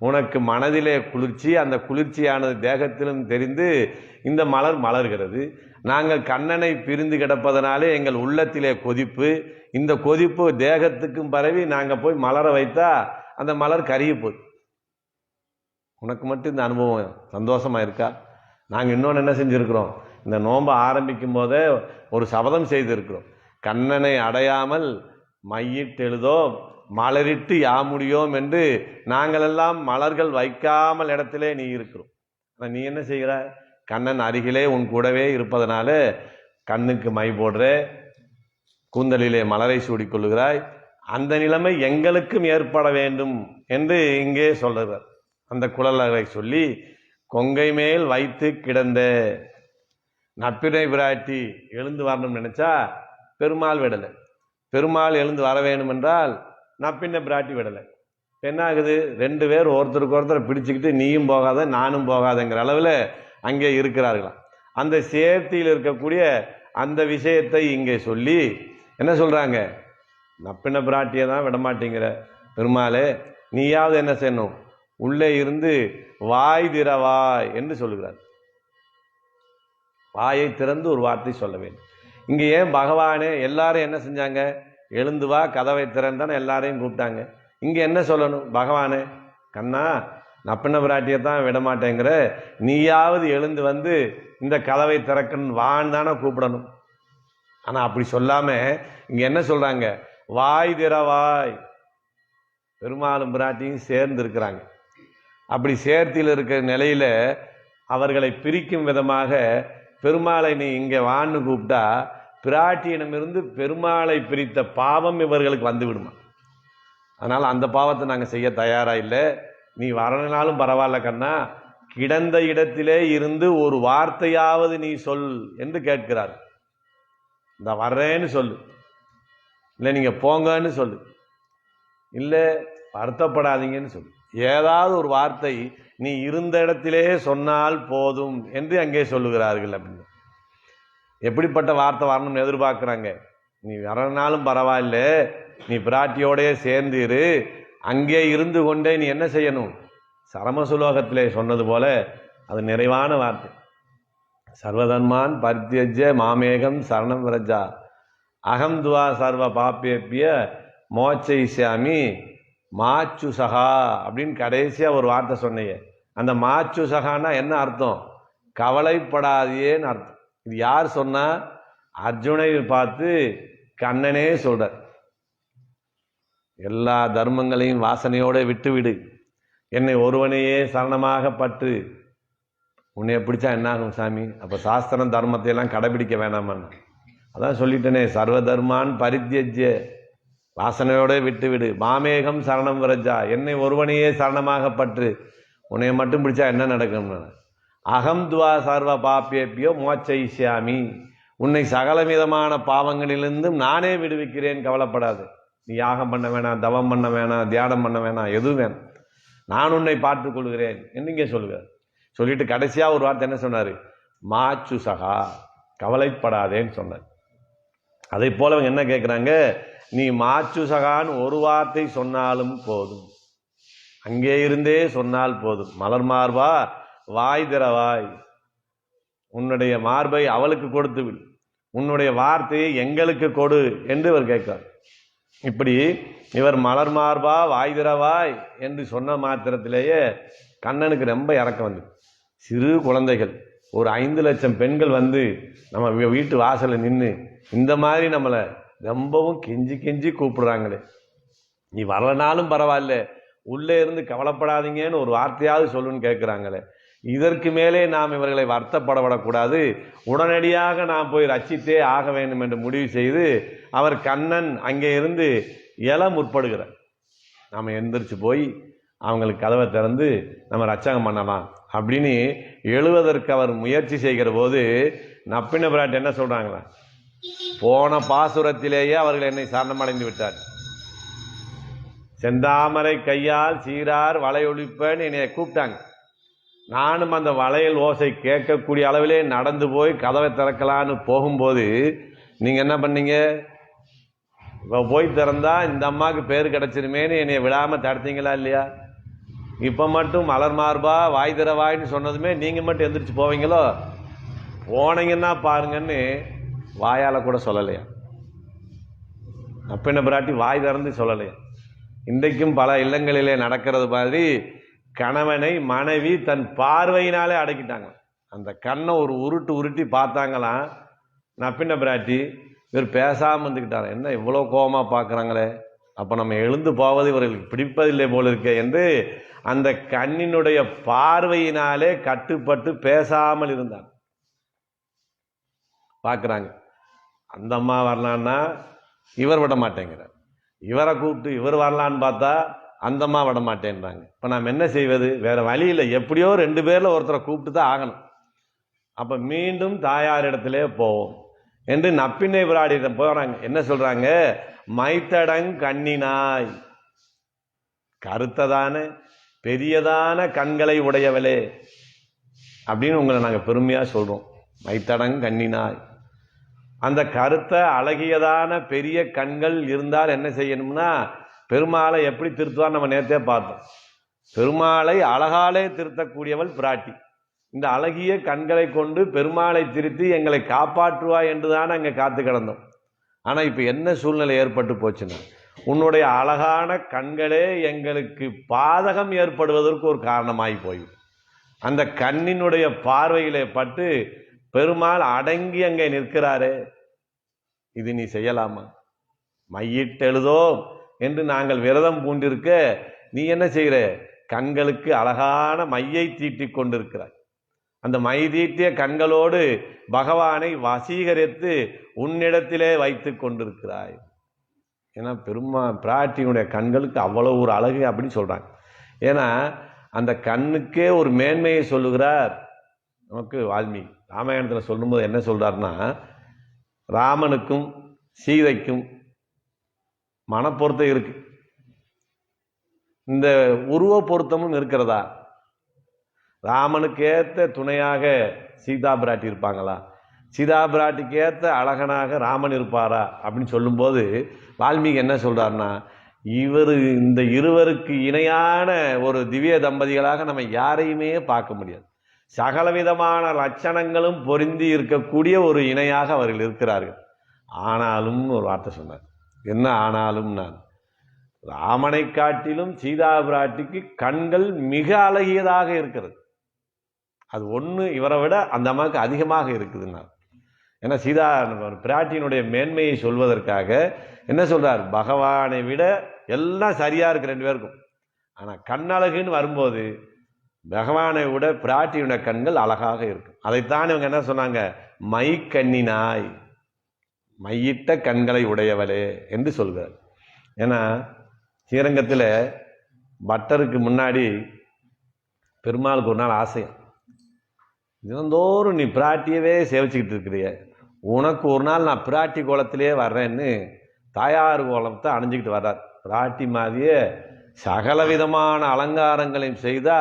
உனக்கு மனதிலே குளிர்ச்சி, அந்த குளிர்ச்சியானது தேகத்திலும் தெரிந்து இந்த மலர் மலர்கிறது. நாங்கள் கண்ணனை பிரிந்து கிடப்பதனாலே எங்கள் உள்ளத்திலே கொதிப்பு, இந்த கொதிப்பு தேகத்துக்கும் பரவி நாங்கள் போய் மலர வைத்தா அந்த மலர் கருகி போகுது. உனக்கு மட்டும் இந்த அனுபவம் சந்தோஷமா இருக்கா? நாங்கள் இன்னொன்று என்ன செஞ்சுருக்கிறோம், இந்த நோன்பை ஆரம்பிக்கும் போதே ஒரு சபதம் செய்திருக்கிறோம். கண்ணனை அடையாமல் மையிட்டெழுதோம் மலரிட்டு யாமுடியோம் என்று நாங்களெல்லாம் மலர்கள் வைக்காமல் இடத்திலே நீ இருக்கிறோம். ஆனால் நீ என்ன செய்கிற, கண்ணன் அருகிலே உன் கூடவே இருப்பதனால கண்ணுக்கு மை போடுற, கூந்தலிலே மலரை சூடிக்கொள்ளுகிறாய். அந்த நிலைமை எங்களுக்கும் ஏற்பட வேண்டும் என்று இங்கே சொல்லுகிறார். அந்த குழலரை சொல்லி கொங்கை மேல் வைத்து கிடந்த நப்பினை பிராட்டி எழுந்து வரணும் நினைச்சா பெருமாள் விடலை. பெருமாள் எழுந்து வர வேண்டும் என்றால் நப்பின்ன பிராட்டி விடலை. என்ன ஆகுது, ரெண்டு பேர் ஒருத்தருக்கு ஒருத்தர் பிடிச்சுக்கிட்டு நீயும் போகாத நானும் போகாதங்கிற அளவில் அங்கே இருக்கிறார்களாம். அந்த சேர்த்தியில் இருக்கக்கூடிய அந்த விஷயத்தை இங்கே சொல்லி என்ன சொல்றாங்க, நப்பின பிராட்டியை தான் விடமாட்டேங்கிற பெருமாளே, நீயாவது என்ன செய்யணும், உள்ளே இருந்து வாய் திறவாய் என்று சொல்லுகிறார். வாயை திறந்து ஒரு வார்த்தை சொல்ல வேண்டும். இங்கே ஏன் பகவானே எல்லாரும் என்ன செஞ்சாங்க, எழுந்து வா கதவை திறந்தானே எல்லாரையும் கூப்பிட்டாங்க. இங்கே என்ன சொல்லணும், பகவானே கண்ணா நப்பின பிராட்டியை தான் விடமாட்டேங்கிற, நீயாவது எழுந்து வந்து இந்த கதவை திறக்கணும் வான்னு தானே கூப்பிடணும். ஆனால் அப்படி சொல்லாம இங்கே என்ன சொல்றாங்க, வாய் திறவாய். பெருமாளும் பிராட்டியும் சேர்ந்து இருக்கிறாங்க. அப்படி சேர்த்தியில் இருக்கிற நிலையில அவர்களை பிரிக்கும் விதமாக பெருமாளை நீ இங்கே வான்னு கூப்பிட்டா பிராட்டியிடமிருந்து பெருமாளை பிரித்த பாவம் இவர்களுக்கு வந்து விடுமா. அதனால் அந்த பாவத்தை நாங்கள் செய்ய தயாரா இல்லை. நீ வரனாலும் பரவாயில்ல கண்ணா, கிடந்த இடத்திலே இருந்து ஒரு வார்த்தையாவது நீ சொல் என்று கேட்கிறார். இந்த வர்றேன்னு சொல்லு, இல்லை நீங்க போங்கன்னு சொல்லு, இல்லை வருத்தப்படாதீங்கன்னு சொல்லு, ஏதாவது ஒரு வார்த்தை நீ இருந்த இடத்திலே சொன்னால் போதும் என்று அங்கே சொல்லுகிறார்கள். அப்படின்னு எப்படிப்பட்ட வார்த்தை வரணும்னு எதிர்பார்க்குறாங்க. நீ வரனாலும் பரவாயில்ல, நீ பிராட்டியோடய சேர்ந்திரு, அங்கே இருந்து கொண்டே நீ என்ன செய்யணும், சரமசுலோகத்திலே சொன்னது போல அது நிறைவான வார்த்தை. சர்வதன்மான் பரித்யஜ்ய மாமேகம் சரணம் விரஜா அகம் துவா சர்வ பாப்பேப்பிய மோச்சைசாமி மாச்சு சகா அப்படின்னு கடைசியா ஒரு வார்த்தை சொன்னீங்க. அந்த மாச்சு சகான்னா என்ன அர்த்தம், கவலைப்படாதேன்னு அர்த்தம். இது யார் சொன்னா, அர்ஜுனை பார்த்து கண்ணனே சொல்ற. எல்லா தர்மங்களையும் வாசனையோட விட்டுவிடு, என்னை ஒருவனையே சரணமாக பற்று. உன்னைய பிடிச்சா என்ன ஆகும் சாமி, அப்ப சாஸ்திரம் தர்மத்தை எல்லாம் கடைபிடிக்க வேணாமான்னு அதான் சொல்லிட்டேனே. சர்வ தர்மான் பரித்யஜ்ய, வாசனையோட விட்டுவிடு, மாமேகம் சரணம் விரஜா, என்னை ஒருவனையே சரணமாக பற்று. உன்னைய மட்டும் பிடிச்சா என்ன நடக்கும், அகம் துவா சர்வ பாப்பேப்பியோ மோச்சைசாமி, உன்னை சகலவிதமான பாவங்களிலிருந்தும் நானே விடுவிக்கிறேன், கவலைப்படாது. நீ யாகம் பண்ண வேணாம், தவம் பண்ண வேணாம், தியானம் பண்ண வேணாம், எதுவும் வேணாம், நான் உன்னை பார்த்துக் கொள்கிறேன் என்று இங்கே சொல்லுகிறார். சொல்லிட்டு கடைசியா ஒரு வார்த்தை என்ன சொன்னாரு? மாச்சு சகா, கவலைப்படாதேன்னு சொன்னார். அதை போல அவங்க என்ன கேட்குறாங்க? நீ மாச்சு சகான்னு ஒரு வார்த்தை சொன்னாலும் போதும், அங்கே இருந்தே சொன்னால் போதும். மலர் மார்பா வாய் திறவாய், உன்னுடைய மார்பை அவளுக்கு கொடுத்து விடு, உன்னுடைய வார்த்தையை எங்களுக்கு கொடு என்று இவர் கேட்கிறார். இப்படி இவர் மலர் மார்பா வாய் திறவாய் என்று சொன்ன மாத்திரத்திலேயே கண்ணனுக்கு ரொம்ப இறக்கம் வந்து, சிறு குழந்தைகள் ஒரு 5 லட்சம் பெண்கள் வந்து நம்ம வீட்டு வாசலில் நின்று இந்த மாதிரி நம்மளை ரொம்பவும் கெஞ்சி கெஞ்சி கூப்பிடுறாங்களே, நீ வரலனாலும் பரவாயில்ல, உள்ளே இருந்து கவலைப்படாதீங்கன்னு ஒரு வார்த்தையாவது சொல்லுன்னு கேட்குறாங்களே, இதற்கு மேலே நாம் இவர்களை வருத்தப்படக்கூடாது, உடனடியாக நாம் போய் ரட்சித்தே ஆக வேண்டும் என்று முடிவு செய்து அவர் கண்ணன் அங்கே இருந்து எழ முற்படுகிறார். நாம் எந்திரிச்சு போய் அவங்களுக்கு கதவை திறந்து நம்ம ரட்சகம் பண்ணலாம் அப்படின்னு எழுவதற்கு அவர் முயற்சி செய்கிற போது நப்பின பிராட்டி என்ன சொல்றாங்களா? போன பாசுரத்திலேயே அவர்கள் என்னை சரணமடைந்து விட்டார். செந்தாமரை கையால் சீரார் வளையொலிப்பன்னு என்னை கூப்பிட்டாங்க. நானும் அந்த வளையல் ஓசை கேட்கக்கூடிய அளவிலே நடந்து போய் கதவை திறக்கலான்னு போகும்போது நீங்க என்ன பண்ணீங்க? இப்போ போய் திறந்தா இந்த அம்மாவுக்கு பேர் கிடைச்சிருமேன்னு என்னை விடாம தடுத்தீங்களா இல்லையா? இப்போ மட்டும் மலர் மார்பா வாய் திறவாய்ன்னு சொன்னதுமே நீங்க மட்டும் எந்திரிச்சு போவீங்களோ? போனீங்கன்னா பாருங்கன்னு வாயால கூட சொல்லலையா? நப்பின பிராட்டி வாய் திறந்து சொல்லலையா? இன்றைக்கும் பல இல்லங்களிலே நடக்கிறது மாதிரி கணவனை மனைவி தன் பார்வையினாலே அடக்கிட்டாங்க. அந்த கண்ணை ஒரு உருட்டி பார்த்தாங்களாம் நப்பின பிராட்டி. இவர் பேசாமல் வந்துக்கிட்டார். என்ன இவ்வளோ கோபமா பார்க்குறாங்களே, அப்போ நம்ம எழுந்து போவது இவர்களுக்கு பிடிப்பதில்லை போல இருக்க என்று அந்த கண்ணினுடைய பார்வையினாலே கட்டுப்பட்டு பேசாமல் இருந்தார். பார்க்குறாங்க, அந்த அம்மா வரலான்னா இவர் விட மாட்டேங்கிறார், இவரை கூப்பிட்டு இவர் வரலான்னு பார்த்தா அந்த அம்மா விட மாட்டேன்றாங்க. இப்போ நாம் என்ன செய்வது? வேற வழி இல்லை, எப்படியோ 2 பேரில் ஒருத்தரை கூப்பிட்டு தான் ஆகணும். அப்போ மீண்டும் தாயாரிடத்திலே போவோம் என்று நப்பினை பிராடியிடம் போகிறாங்க. என்ன சொல்றாங்க? மைத்தடங் கண்ணினாய், கருத்ததான பெரியதான கண்களை உடையவளே அப்படின்னு உங்களை நாங்கள் பெருமையாக சொல்றோம். மைத்தடங் கண்ணினாய், அந்த கருத்த அழகியதான பெரிய கண்கள் இருந்தால் என்ன செய்யணும்னா, பெருமாளை எப்படி திருத்துவார் நம்ம நேரத்தே பார்த்தோம். பெருமாளை அழகாலே திருத்தக்கூடியவள் பிராட்டி. இந்த அழகிய கண்களை கொண்டு பெருமாளை திருத்தி எங்களை காப்பாற்றுவாய் என்றுதான் அங்கே காத்து கிடந்தோம். ஆனால் இப்போ என்ன சூழ்நிலை ஏற்பட்டு போச்சுன்னா, உன்னுடைய அழகான கண்களே எங்களுக்கு பாதகம் ஏற்படுவதற்கு ஒரு காரணமாகி போய்விடும். அந்த கண்ணினுடைய பார்வையிலே பட்டு பெருமாள் அடங்கி அங்கே நிற்கிறாரே, இது நீ செய்யலாமா? மையிட்டெழுதோம் என்று நாங்கள் விரதம் பூண்டிருக்க நீ என்ன செய்கிற? கண்களுக்கு அழகான மையை தீட்டி கொண்டிருக்கிறாய். அந்த மை தீட்டிய கண்களோடு பகவானை வசீகரித்து உன்னிடத்திலே வைத்து கொண்டிருக்கிறாய். ஏன்னா பிராட்டியினுடைய கண்களுக்கு அவ்வளவு ஒரு அழகு அப்படின்னு சொல்றாங்க. ஏன்னா அந்த கண்ணுக்கே ஒரு மேன்மையை சொல்லுகிறார் நமக்கு வால்மீகி. ராமாயணத்தில் சொல்லும்போது என்ன சொல்றாருன்னா, ராமனுக்கும் சீதைக்கும் மனப்பொருத்தம் இருக்கு, இந்த உருவ பொருத்தமும் இருக்கிறதா? ராமனுக்கு ஏற்ற துணையாக சீதா பிராட்டி இருப்பாங்களா? சீதா பிராட்டிக்கு ஏற்ற அழகனாக ராமன் இருப்பாரா அப்படின்னு சொல்லும்போது வால்மீகி என்ன சொல்றாருன்னா, இந்த இருவருக்கு இணையான ஒரு திவ்ய தம்பதிகளாக நம்ம யாரையுமே பார்க்க முடியாது. சகலவிதமான லட்சணங்களும் பொருந்தி இருக்கக்கூடிய ஒரு இணையாக அவர்கள் இருக்கிறார்கள். ஆனாலும் ஒரு வார்த்தை சொன்னார். என்ன ஆனாலும்? நான் ராமனை காட்டிலும் சீதா பிராட்டிக்கு கண்கள் மிக அழகியதாக இருக்கிறது. அது ஒன்று இவரை விட அந்த அம்மாவுக்கு அதிகமாக இருக்குதுன்னா, ஏன்னா சீதா பிராட்டியினுடைய மேன்மையை சொல்வதற்காக என்ன சொல்றார்? பகவானை விட எல்லாம் சரியா இருக்கு 2 பேருக்கும். ஆனால் கண்ணழகுன்னு வரும்போது பகவானை விட பிராட்டியுடைய கண்கள் அழகாக இருக்கும். அதைத்தான் இவங்க என்ன சொன்னாங்க? மை கண்ணினாய், மையிட்ட கண்களை உடையவளே என்று சொல்கிறார். ஏன்னா ஸ்ரீரங்கத்தில் பட்டருக்கு முன்னாடி பெருமாளுக்கு ஒரு நாள் ஆசையம், தினந்தோறும் நீ பிராட்டியவே சேவிச்சுக்கிட்டு இருக்கிறிய, உனக்கு ஒரு நாள் நான் பிராட்டி கோலத்திலே வர்றேன்னு தாயார் கோலத்தை அணிஞ்சிக்கிட்டு வர்றார். பிராட்டி மாதிரியே சகல விதமான அலங்காரங்களையும் செய்தா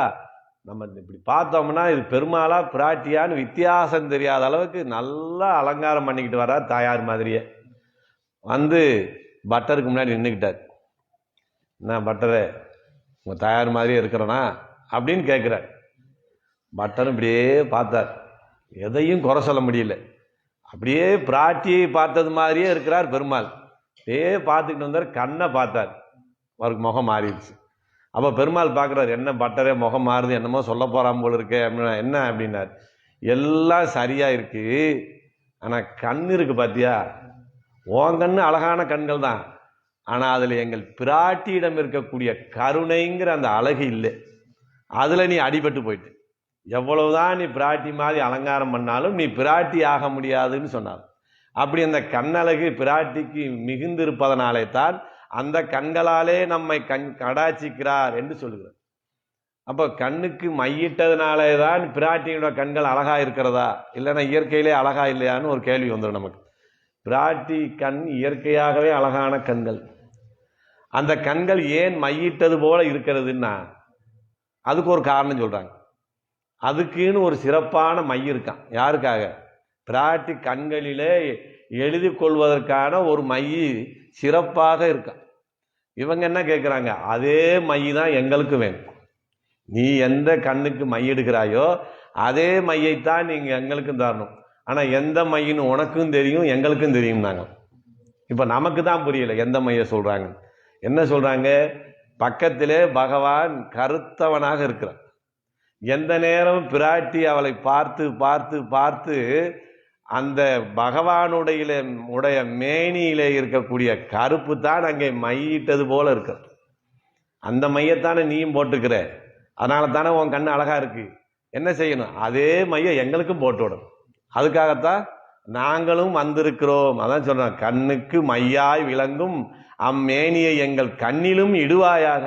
நம்ம இப்படி பார்த்தோம்னா இது பெருமாளா பிராட்டியான்னு வித்தியாசம் தெரியாத அளவுக்கு நல்லா அலங்காரம் பண்ணிக்கிட்டு வர்றார். தாயார் மாதிரியே வந்து பட்டருக்கு முன்னாடி நின்றுக்கிட்டார். என்ன பட்டரே, உங்கள் தாயார் மாதிரியே இருக்கிறனா அப்படின்னு கேட்குறார். பட்டரும் இப்படியே பார்த்தார். எதையும் குறை சொல்ல முடியல. அப்படியே பிராட்டியை பார்த்தது மாதிரியே இருக்கிறார் பெருமாள். அப்படியே பார்த்துக்கிட்டு வந்தார். கண்ணை பார்த்தார். அவருக்கு முகம் மாறிடுச்சு. அப்போ பெருமாள் பார்க்குறாரு, என்ன பட்டரே முகம் மாறுது, என்னமோ சொல்ல போகிறான் போல இருக்கு அப்படின்னா. என்ன அப்படின்னார். எல்லாம் சரியாக இருக்கு, ஆனால் கண் இருக்கு பார்த்தியா, உன் கண்ணு அழகான கண்கள் தான், ஆனால் அதில் எங்கள் பிராட்டியிடம் இருக்கக்கூடிய கருணைங்கிற அந்த அழகு இல்லை. அதில் நீ அடிபட்டு போயிட்டு, எவ்வளவுதான் நீ பிராட்டி மாதிரி அலங்காரம் பண்ணாலும் நீ பிராட்டி ஆக முடியாதுன்னு சொன்னார். அப்படி அந்த கண்ணழகு பிராட்டிக்கு மிகுந்திருப்பதனாலே தான் அந்த கண்களாலே நம்மை கடாச்சிக்கிறார் என்று சொல்லுகிறார். அப்போ கண்ணுக்கு மையிட்டதுனாலே தான் பிராட்டியோட கண்கள் அழகா இருக்கிறதா, இல்லைன்னா இயற்கையிலே அழகா இல்லையான்னு ஒரு கேள்வி வந்துடும் நமக்கு. பிராட்டி கண் இயற்கையாகவே அழகான கண்கள். அந்த கண்கள் ஏன் மையிட்டது போல இருக்கிறதுன்னா அதுக்கு ஒரு காரணம் சொல்றாங்க. அதுக்குன்னு ஒரு சிறப்பான மை இருக்கான். யாருக்காக? பிராட்டி கண்களிலே எழுதி கொள்வதற்கான ஒரு மை சிறப்பாக இருக்கான். இவங்க என்ன கேட்குறாங்க, அதே மை தான் எங்களுக்கு வேணும். நீ எந்த கண்ணுக்கு மை எடுக்கிறாயோ அதே மையைத்தான் நீங்கள் எங்களுக்கும் தரணும். ஆனால் எந்த மையின்னு உனக்கும் தெரியும் எங்களுக்கும் தெரியும். நாங்கள் இப்போ நமக்கு தான் புரியல எந்த மையை சொல்கிறாங்க. என்ன சொல்கிறாங்க, பக்கத்திலே பகவான் கருத்தவனாக இருக்கிறான். எந்த நேரம் பிராட்டி அவளை பார்த்து பார்த்து பார்த்து அந்த பகவானுடைய மேனியிலே இருக்கக்கூடிய கருப்பு தான் அங்கே மையிட்டது போல இருக்கு. அந்த மையத்தானே நீயும் போட்டுக்கிற, அதனால தானே உன் கண்ணு அழகா இருக்கு. என்ன செய்யணும், அதே மைய எங்களுக்கும் போட்டு விடணும். அதுக்காகத்தான் நாங்களும் வந்திருக்கிறோம். அதான் சொல்றோம், கண்ணுக்கு மையாய் விளங்கும் அம்மேனியை எங்கள் கண்ணிலும் இடுவாயாக.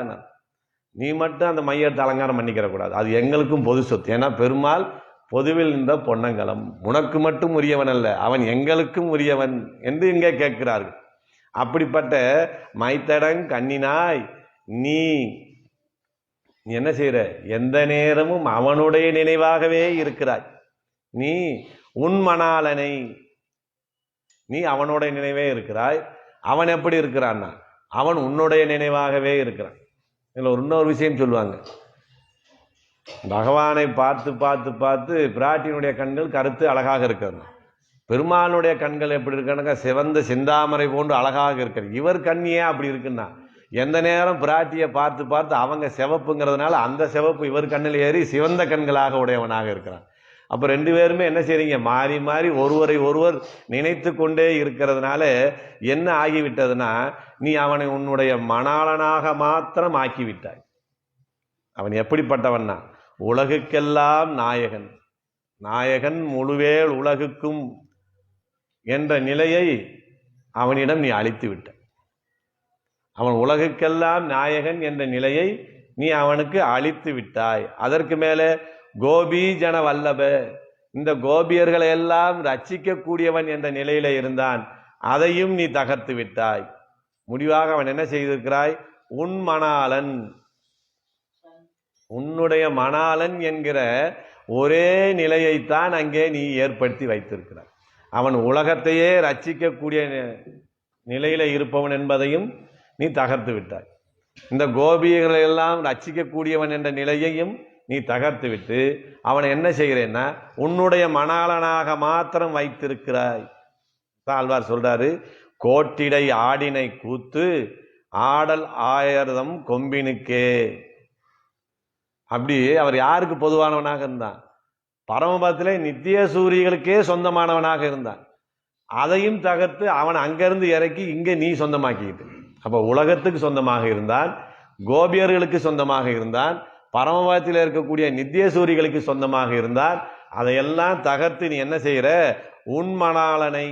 நீ மட்டும் அந்த மையத்தை அலங்காரம் பண்ணிக்கிற கூடாது, அது எங்களுக்கும் பொது சொத்து. ஏன்னா பெருமாள் பொதுவில் நின்ற பொன்னங்கலம், உனக்கு மட்டும் உரியவன் அல்ல, அவன் எங்களுக்கும் உரியவன் என்று இங்கே கேட்கிறார்கள். அப்படிப்பட்ட மைத்தடங் கண்ணினாய் நீ என்ன செய்யற, எந்த நேரமும் அவனுடைய நினைவாகவே இருக்கிறாய். நீ உன்மணாளனை, நீ அவனுடைய நினைவே இருக்கிறாய். அவன் எப்படி இருக்கிறான்னா அவன் உன்னுடைய நினைவாகவே இருக்கிறான். இதில் இன்னொரு விஷயம் சொல்லுவாங்க, பகவானை பார்த்து பார்த்து பார்த்து பிராட்டியினுடைய கண்கள் கருத்து அழகாக இருக்கிறது. பெருமானுடைய கண்கள் எப்படி இருக்கானுங்க, சிவந்த செந்தாமரை போன்று அழகாக இருக்கிறது. இவர் கண் ஏன் அப்படி இருக்குன்னா, எந்த நேரம் பிராட்டியை பார்த்து பார்த்து அவங்க சிவப்புங்கிறதுனால அந்த சிவப்பு இவர் கண்ணில் ஏறி சிவந்த கண்களாக உடையவனாக இருக்கிறான். அப்போ ரெண்டு பேருமே என்ன செய்றீங்க, மாறி மாறி ஒருவரை ஒருவர் நினைத்து கொண்டே இருக்கிறதுனால என்ன ஆகிவிட்டதுன்னா, நீ அவனை உன்னுடைய மணாளனாக மாத்திரம் ஆக்கிவிட்டாய். அவன் எப்படிப்பட்டவன்னா உலகுக்கெல்லாம் நாயகன், நாயகன் முழுவேல் உலகுக்கும் என்ற நிலையை அவனிடம் நீ அளித்து விட்ட. அவன் உலகுக்கெல்லாம் நாயகன் என்ற நிலையை நீ அவனுக்கு அளித்து விட்டாய். அதற்கு மேலே கோபி ஜன வல்லப, இந்த கோபியர்களை எல்லாம் ரட்சிக்கக்கூடியவன் என்ற நிலையில இருந்தான், அதையும் நீ தகர்த்து விட்டாய். முடிவாக அவன் என்ன செய்திருக்கிறாய், உன் மணாளன், உன்னுடைய மணாளன் என்கிற ஒரே நிலையைத்தான் அங்கே நீ ஏற்படுத்தி வைத்திருக்கிறாய். அவன் உலகத்தையே ரட்சிக்கக்கூடிய நிலையில இருப்பவன் என்பதையும் நீ தகர்த்து விட்டாய். இந்த கோபியர்களை எல்லாம் ரட்சிக்கக்கூடியவன் என்ற நிலையையும் நீ தகர்த்து விட்டு அவனை என்ன செய்கிறேன்னா உன்னுடைய மணாளனாக மாத்திரம் வைத்திருக்கிறாய். ஆழ்வார் சொல்றாரு, கோட்டிடை ஆடினை கூத்து ஆடல் ஆயர்தம் கொம்பினுக்கே. அப்படி அவர் யாருக்கு பொதுவானவனாக இருந்தான், பரமபதத்திலே நித்திய சூரியர்களுக்கே சொந்தமானவனாக இருந்தான். அதையும் தகர்த்து அவன் அங்கிருந்து இறக்கி இங்கே நீ சொந்தமாக்கிக்கிட்டு. அப்போ உலகத்துக்கு சொந்தமாக இருந்தான், கோபியர்களுக்கு சொந்தமாக இருந்தான், பரமபதத்தில் இருக்கக்கூடிய நித்திய சூரிகளுக்கு சொந்தமாக இருந்தான். அதையெல்லாம் தகர்த்து நீ என்ன செய்கிற, உன் மணாளனை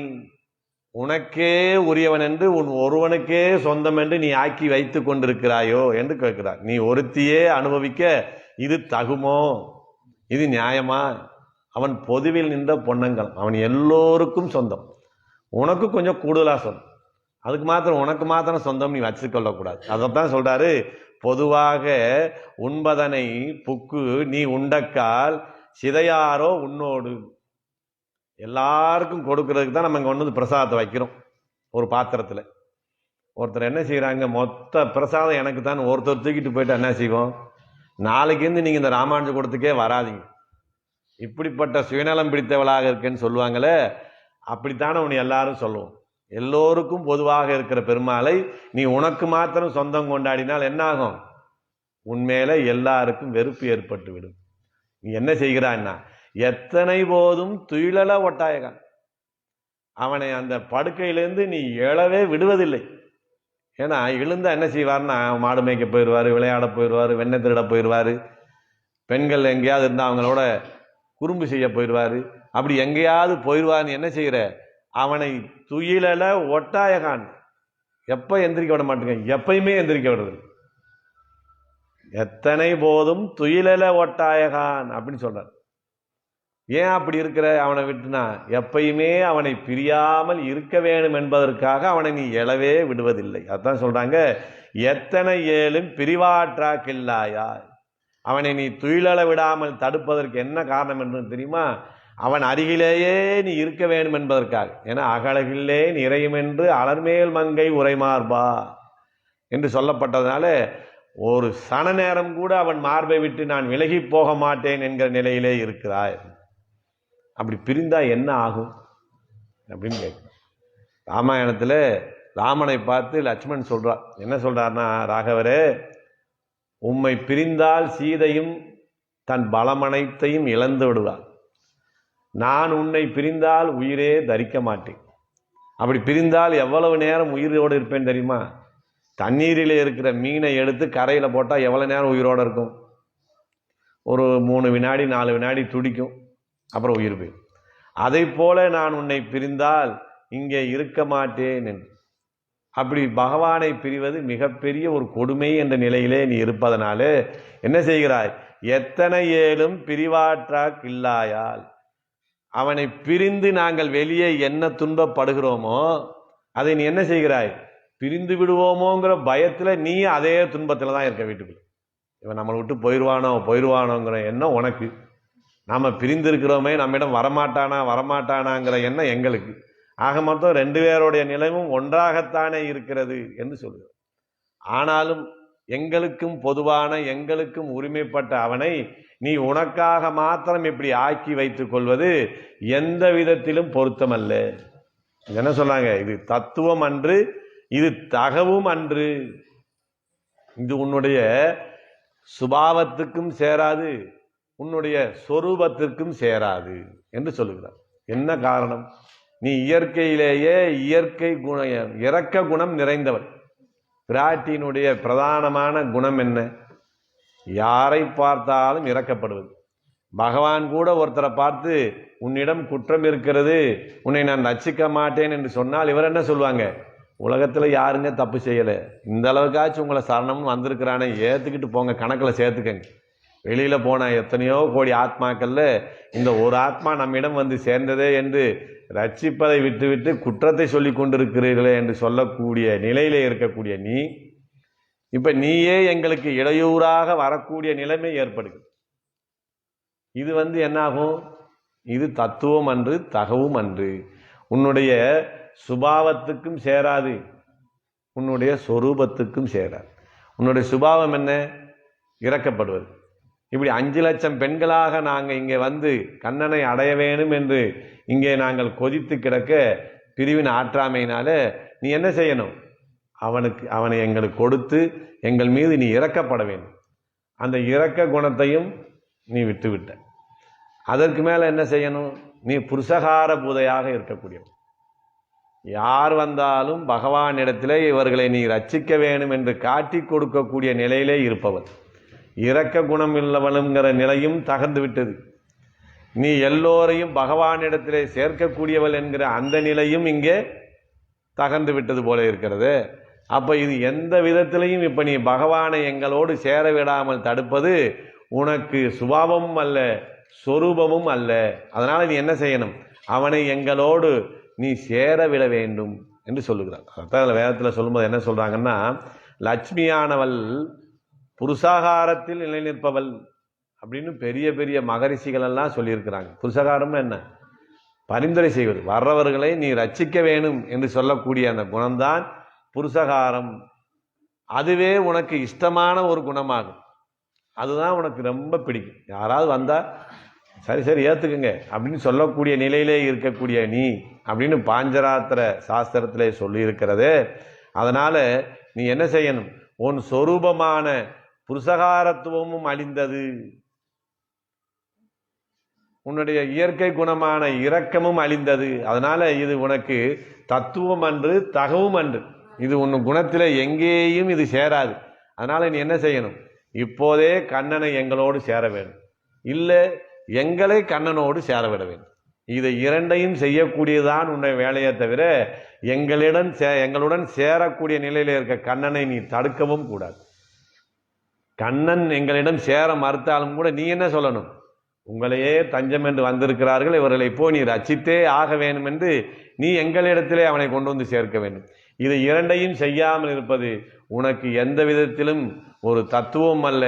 உனக்கே உரியவன் என்று உன் ஒருவனுக்கே சொந்தம் என்று நீ ஆக்கி வைத்து கொண்டிருக்கிறாயோ என்று கேட்கிறார். நீ ஒருத்தியே அனுபவிக்க இது தகுமோ, இது நியாயமா? அவன் பொதுவில் நின்ற பொன்னங்கள், அவன் எல்லோருக்கும் சொந்தம். உனக்கு கொஞ்சம் கூடுதலாக சொல். அதுக்கு மாத்திரம் உனக்கு மாத்திரம் சொந்தம் நீ வச்சுக்கொள்ளக்கூடாது. அதைத்தான் சொல்றாரு, பொதுவாக உண்பதனை புக்கு நீ உண்டக்கால் சிதையாரோ உன்னோடு. எல்லாருக்கும் கொடுக்கறதுக்கு தான் நம்ம இங்கே கொண்டு வந்து பிரசாதத்தை வைக்கிறோம் ஒரு பாத்திரத்தில். ஒருத்தர் என்ன செய்கிறாங்க, மொத்த பிரசாதம் எனக்கு தான் ஒருத்தர் தூக்கிட்டு போயிட்டு என்ன செய்வோம், நாளைக்கு நீங்கள் இந்த ராமானுஜ கூடத்துக்கே வராதிங்க, இப்படிப்பட்ட சுயநலம் பிடித்தவளாக இருக்கேன்னு சொல்லுவாங்களே, அப்படித்தானே உன்னை எல்லாரும் சொல்லுவோம். எல்லோருக்கும் பொதுவாக இருக்கிற பெருமாளை நீ உனக்கு மாத்திரம் சொந்தம் கொண்டாடினால் என்ன ஆகும், உன்மேல எல்லாருக்கும் வெறுப்பு ஏற்பட்டு விடும். நீ என்ன செய்கிறான்னா, எத்தனை போதும் துயிலல ஒட்டாயகான், அவனை அந்த படுக்கையிலேருந்து நீ எழவே விடுவதில்லை. ஏன்னா எழுந்தா என்ன செய்வார்னா, மாடு மேய்க்க போயிடுவார், விளையாட போயிடுவார், வெண்ணெய் திருட போயிடுவார், பெண்கள் எங்கேயாவது இருந்தால் அவங்களோட குறும்பு செய்ய போயிடுவார், அப்படி எங்கேயாவது போயிடுவார்னு என்ன செய்கிற, அவனை துயிலல ஒட்டாயகான். எப்போ எந்திரிக்க விட மாட்டேங்க, எப்பயுமே எந்திரிக்க விடுறது. எத்தனை போதும் துயிலல ஒட்டாயகான் அப்படின்னு சொல்றார். ஏன் அப்படி இருக்கிற, அவனை விட்டுனா எப்பயுமே அவனை பிரியாமல் இருக்க வேண்டும் என்பதற்காக அவனை நீ எழவே விடுவதில்லை. அதான் சொல்றாங்க, எத்தனை ஏழும் பிரிவாற்றாக்கில்லாயா. அவனை நீ துயிலல விடாமல் தடுப்பதற்கு என்ன காரணம் என்று தெரியுமா, அவன் அருகிலேயே நீ இருக்க வேண்டும் என்பதற்காக. ஏன்னா அகலகிலே நிறையும் என்று அலர்மேல் மங்கை உரைமார்பா என்று சொல்லப்பட்டதுனால ஒரு சன நேரம் கூட அவன் மார்பை விட்டு நான் விலகி போக மாட்டேன் என்கிற நிலையிலே இருக்கிறாய். அப்படி பிரிந்தா என்ன ஆகும் அப்படின்னு கேட்க. ராமாயணத்தில் ராமனை பார்த்து லட்சுமணன் சொல்றார். என்ன சொல்றார்னா, ராகவரே, உம்மை பிரிந்தால் சீதையும் தன் பலமனைத்தையும் இழந்து விடுவார். நான் உன்னை பிரிந்தால் உயிரே தரிக்க மாட்டேன். அப்படி பிரிந்தால் எவ்வளவு நேரம் உயிரோடு இருப்பேன் தெரியுமா, தண்ணீரில் இருக்கிற மீனை எடுத்து கரையில் போட்டால் எவ்வளோ நேரம் உயிரோடு இருக்கும், ஒரு 3 வினாடி 4 வினாடி துடிக்கும், அப்புறம் உயிர் போயிடும். அதை போல நான் உன்னை பிரிந்தால் இங்கே இருக்க மாட்டேன் என்று. அப்படி பகவானை பிரிவது மிகப்பெரிய ஒரு கொடுமை என்ற நிலையிலே நீ இருப்பதனால என்ன செய்கிறாய், எத்தனை ஏழும் பிரிவாற்றாக்கில்லாயால். அவனை பிரிந்து நாங்கள் வெளியே என்ன துன்பப்படுகிறோமோ அதை நீ என்ன செய்கிறாய், பிரிந்து விடுவோமோங்கிற பயத்தில் நீ அதே துன்பத்தில் தான் இருக்க. வீட்டுக்குள்ள இவன் நம்மளை விட்டு போயிடுவானோங்கிற எண்ணம் உனக்கு, நாம் பிரிந்திருக்கிறோமே நம்மிடம் வரமாட்டானாங்கிற எண்ணம் எங்களுக்கு. ஆக மொத்தம் 2 பேருடைய நிலையும் ஒன்றாகத்தானே இருக்கிறது என்று சொல்லுகிறார். ஆனாலும் எங்களுக்கும் பொதுவான எங்களுக்கும் உரிமைப்பட்ட அவனை நீ உனக்காக மாத்திரம் இப்படி ஆக்கி வைத்துக் கொள்வது எந்த விதத்திலும் பொருத்தமல்ல. என்ன சொல்றாங்க, இது தத்துவம் அன்று, இது தகவும் அன்று, இது உன்னுடைய சுபாவத்துக்கும் சேராது, உன்னுடைய சொரூபத்திற்கும் சேராது என்று சொல்லுகிறார். என்ன காரணம், நீ இயற்கையிலேயே இயற்கை குண இரக்க குணம் நிறைந்தவர். பிராட்டியினுடைய பிரதானமான குணம் என்ன, யாரை பார்த்தாலும் இரக்கப்படுவது. பகவான் கூட ஒருத்தரை பார்த்து உன்னிடம் குற்றம் இருக்கிறது, உன்னை நான் ரட்சிக்க மாட்டேன் என்று சொன்னால் இவர் என்ன சொல்லுவாங்க, உலகத்தில் யாருங்க தப்பு செய்யலை, இந்த அளவுக்காச்சும் உங்களை சரணம்னு வந்திருக்கிறானே, ஏற்றுக்கிட்டு போங்க, கணக்கில் சேர்த்துக்கங்க. வெளியில் போன எத்தனையோ கோடி ஆத்மாக்கள்ல இந்த ஒரு ஆத்மா நம்மிடம் வந்து சேர்ந்ததே என்று ரட்சிப்பதை விட்டுவிட்டு குற்றத்தை சொல்லி கொண்டிருக்கிறீர்களே என்று சொல்லக்கூடிய நிலையிலே இருக்கக்கூடிய நீ, இப்ப நீயே எங்களுக்கு இடையூறாக வரக்கூடிய நிலைமை ஏற்படுகிறது. இது என்னாகும், இது தத்துவம் அன்று தகவும் அன்று, உன்னுடைய சுபாவத்துக்கும் சேராது, உன்னுடைய சொரூபத்துக்கும் சேராது. உன்னுடைய சுபாவம் என்ன, இறக்கப்படுவது. இப்படி 5 லட்சம் பெண்களாக நாங்கள் இங்கே வந்து கண்ணனை அடைய வேணும் என்று இங்கே நாங்கள் கொதித்து கிடக்க பிரிவின் ஆற்றாமையினால நீ என்ன செய்யணும், அவனை எங்களுக்கு கொடுத்து எங்கள் மீது நீ இறக்கப்பட வேண்டும். அந்த இரக்க குணத்தையும் நீ விட்டுவிட்ட. அதற்கு மேலே என்ன செய்யணும், நீ புருஷகார பூதையாக இருக்கக்கூடியவன். யார் வந்தாலும் பகவானிடத்திலே இவர்களை நீ ரட்சிக்க வேண்டும் என்று காட்டி கொடுக்கக்கூடிய நிலையிலே இருப்பவன். இரக்க குணம் இல்லவனுங்கிற நிலையும் தகர்ந்து விட்டது. நீ எல்லோரையும் பகவானிடத்திலே சேர்க்கக்கூடியவள் என்கிற அந்த நிலையும் இங்கே தகர்ந்து விட்டது போல இருக்கிறது. அப்போ இது எந்த விதத்திலையும் இப்போ நீ பகவானை எங்களோடு சேர விடாமல் தடுப்பது உனக்கு சுபாவமும் அல்ல, சொரூபமும் அல்ல. அதனால் நீ என்ன செய்யணும், அவனை எங்களோடு நீ சேர விட வேண்டும் என்று சொல்லுகிறார். அதான் வேதத்தில் சொல்லும்போது என்ன சொல்றாங்கன்னா, லட்சுமியானவள் புருஷாகாரத்தில் நிலை நிற்பவள் அப்படின்னு பெரிய பெரிய மகரிஷிகள் எல்லாம் சொல்லியிருக்கிறாங்க. புருஷகாரம்னு என்ன? பரிந்துரை செய்வது, வர்றவர்களை நீ ரட்சிக்க வேணும் என்று சொல்லக்கூடிய அந்த குணம்தான் புருஷகாரம். அதுவே உனக்கு இஷ்டமான ஒரு குணமாகும். அதுதான் உனக்கு ரொம்ப பிடிக்கும். யாராவது வந்தா சரி சரி ஏத்துக்குங்க அப்படின்னு சொல்லக்கூடிய நிலையிலே இருக்கக்கூடிய நீ அப்படின்னு பாஞ்சராத்திர சாஸ்திரத்திலே சொல்லி இருக்கிறது. அதனால நீ என்ன செய்யணும்? உன் சொரூபமான புருஷகாரத்துவமும் அழிந்தது, உன்னுடைய இயற்கை குணமான இரக்கமும் அழிந்தது. அதனால இது உனக்கு தத்துவம் அன்று, தகவும் அன்று. இது உன் குணத்தில் எங்கேயும் இது சேராது. அதனால நீ என்ன செய்யணும்? இப்போதே கண்ணனை எங்களோடு சேர வேண்டும், இல்லை எங்களை கண்ணனோடு சேர விட வேண்டும். இதை இரண்டையும் செய்யக்கூடியதான் உன்னுடைய வேலையை தவிர எங்களுடன் சேரக்கூடிய நிலையில் இருக்க கண்ணனை நீ தடுக்கவும் கூடாது. கண்ணன் எங்களிடம் சேர மறுத்தாலும் கூட நீ என்ன சொல்லணும்? உங்களையே தஞ்சம் என்று வந்திருக்கிறார்கள், இவர்களை இப்போ நீ ரட்சித்தே ஆக வேண்டும் என்று நீ எங்களிடத்திலே அவனை கொண்டு வந்து சேர்க்க வேண்டும். இதை இரண்டையும் செய்யாமல் இருப்பது உனக்கு எந்த விதத்திலும் ஒரு தத்துவம் அல்ல,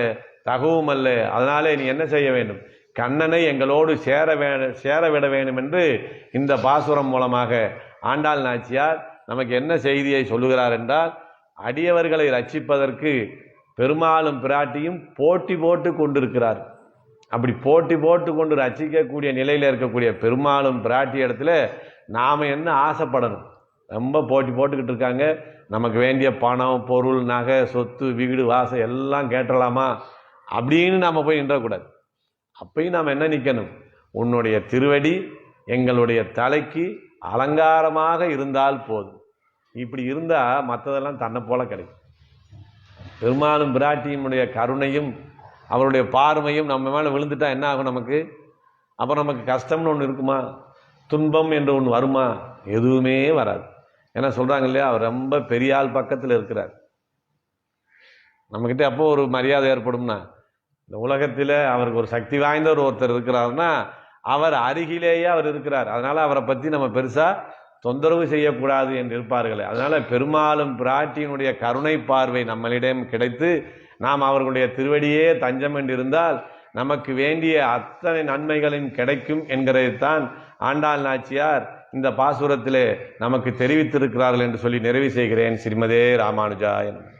தகவும் அல்ல. அதனாலே நீ என்ன செய்ய வேண்டும்? கண்ணனை எங்களோடு சேர விட வேண்டும் என்று இந்த பாசுரம் மூலமாக ஆண்டாள் நாச்சியார் நமக்கு என்ன செய்தியை சொல்லுகிறார் என்றால், அடியவர்களை ரட்சிப்பதற்கு பெருமாளும் பிராட்டியும் போட்டி போட்டு கொண்டிருக்கிறார். அப்படி போட்டி போட்டு கொண்டு ரட்சிக்கக்கூடிய நிலையில் இருக்கக்கூடிய பெருமாளும் பிராட்டி இடத்துல நாம் என்ன ஆசைப்படணும்? ரொம்ப போட்டி போட்டுக்கிட்டு இருக்காங்க, நமக்கு வேண்டிய பணம், பொருள், நகை, சொத்து, வீடு, வாசம் எல்லாம் கேட்டலாமா அப்படின்னு நாம் போய் நின்றக்கூடாது. அப்பயும் நாம் என்ன நிற்கணும்? உன்னுடைய திருவடி எங்களுடைய தலைக்கு அலங்காரமாக இருந்தால் போதும். இப்படி இருந்தால் மற்றதெல்லாம் தன்னை போல கிடைக்கும். பெருமாளும் பிராட்டியினுடைய கருணையும் அவருடைய பார்வையும் நம்ம மேலே விழுந்துட்டா என்ன ஆகும் நமக்கு? அப்போ நமக்கு கஷ்டம்னு ஒன்று இருக்குமா? துன்பம் என்று ஒன்று வருமா? எதுவுமே வராது. ஏன்னா சொல்கிறாங்க இல்லையா, அவர் ரொம்ப பெரிய ஆள் பக்கத்தில் இருக்கிறார். நம்மக்கிட்ட அப்போ ஒரு மரியாதை ஏற்படும்னா, இந்த உலகத்தில் அவருக்கு ஒரு சக்தி வாய்ந்த ஒருத்தர் இருக்கிறாருன்னா அவர் அருகிலேயே அவர் இருக்கிறார். அதனால் அவரை பற்றி நம்ம பெருசாக தொந்தரவு செய்யக்கூடாது என்று இருப்பார்களே. அதனால் பெருமாளும் பிராட்டியினுடைய கருணை பார்வை நம்மளிடம் கிடைத்து நாம் அவர்களுடைய திருவடியே தஞ்சம் என்று இருந்தால் நமக்கு வேண்டிய அத்தனை நன்மைகளும் கிடைக்கும் என்கிறதைத்தான் ஆண்டாள் நாச்சியார் இந்த பாசுரத்திலே நமக்கு தெரிவித்திருக்கிறார்கள் என்று சொல்லி நிறைவு செய்கிறேன். ஸ்ரீமதே ராமானுஜாய நமः.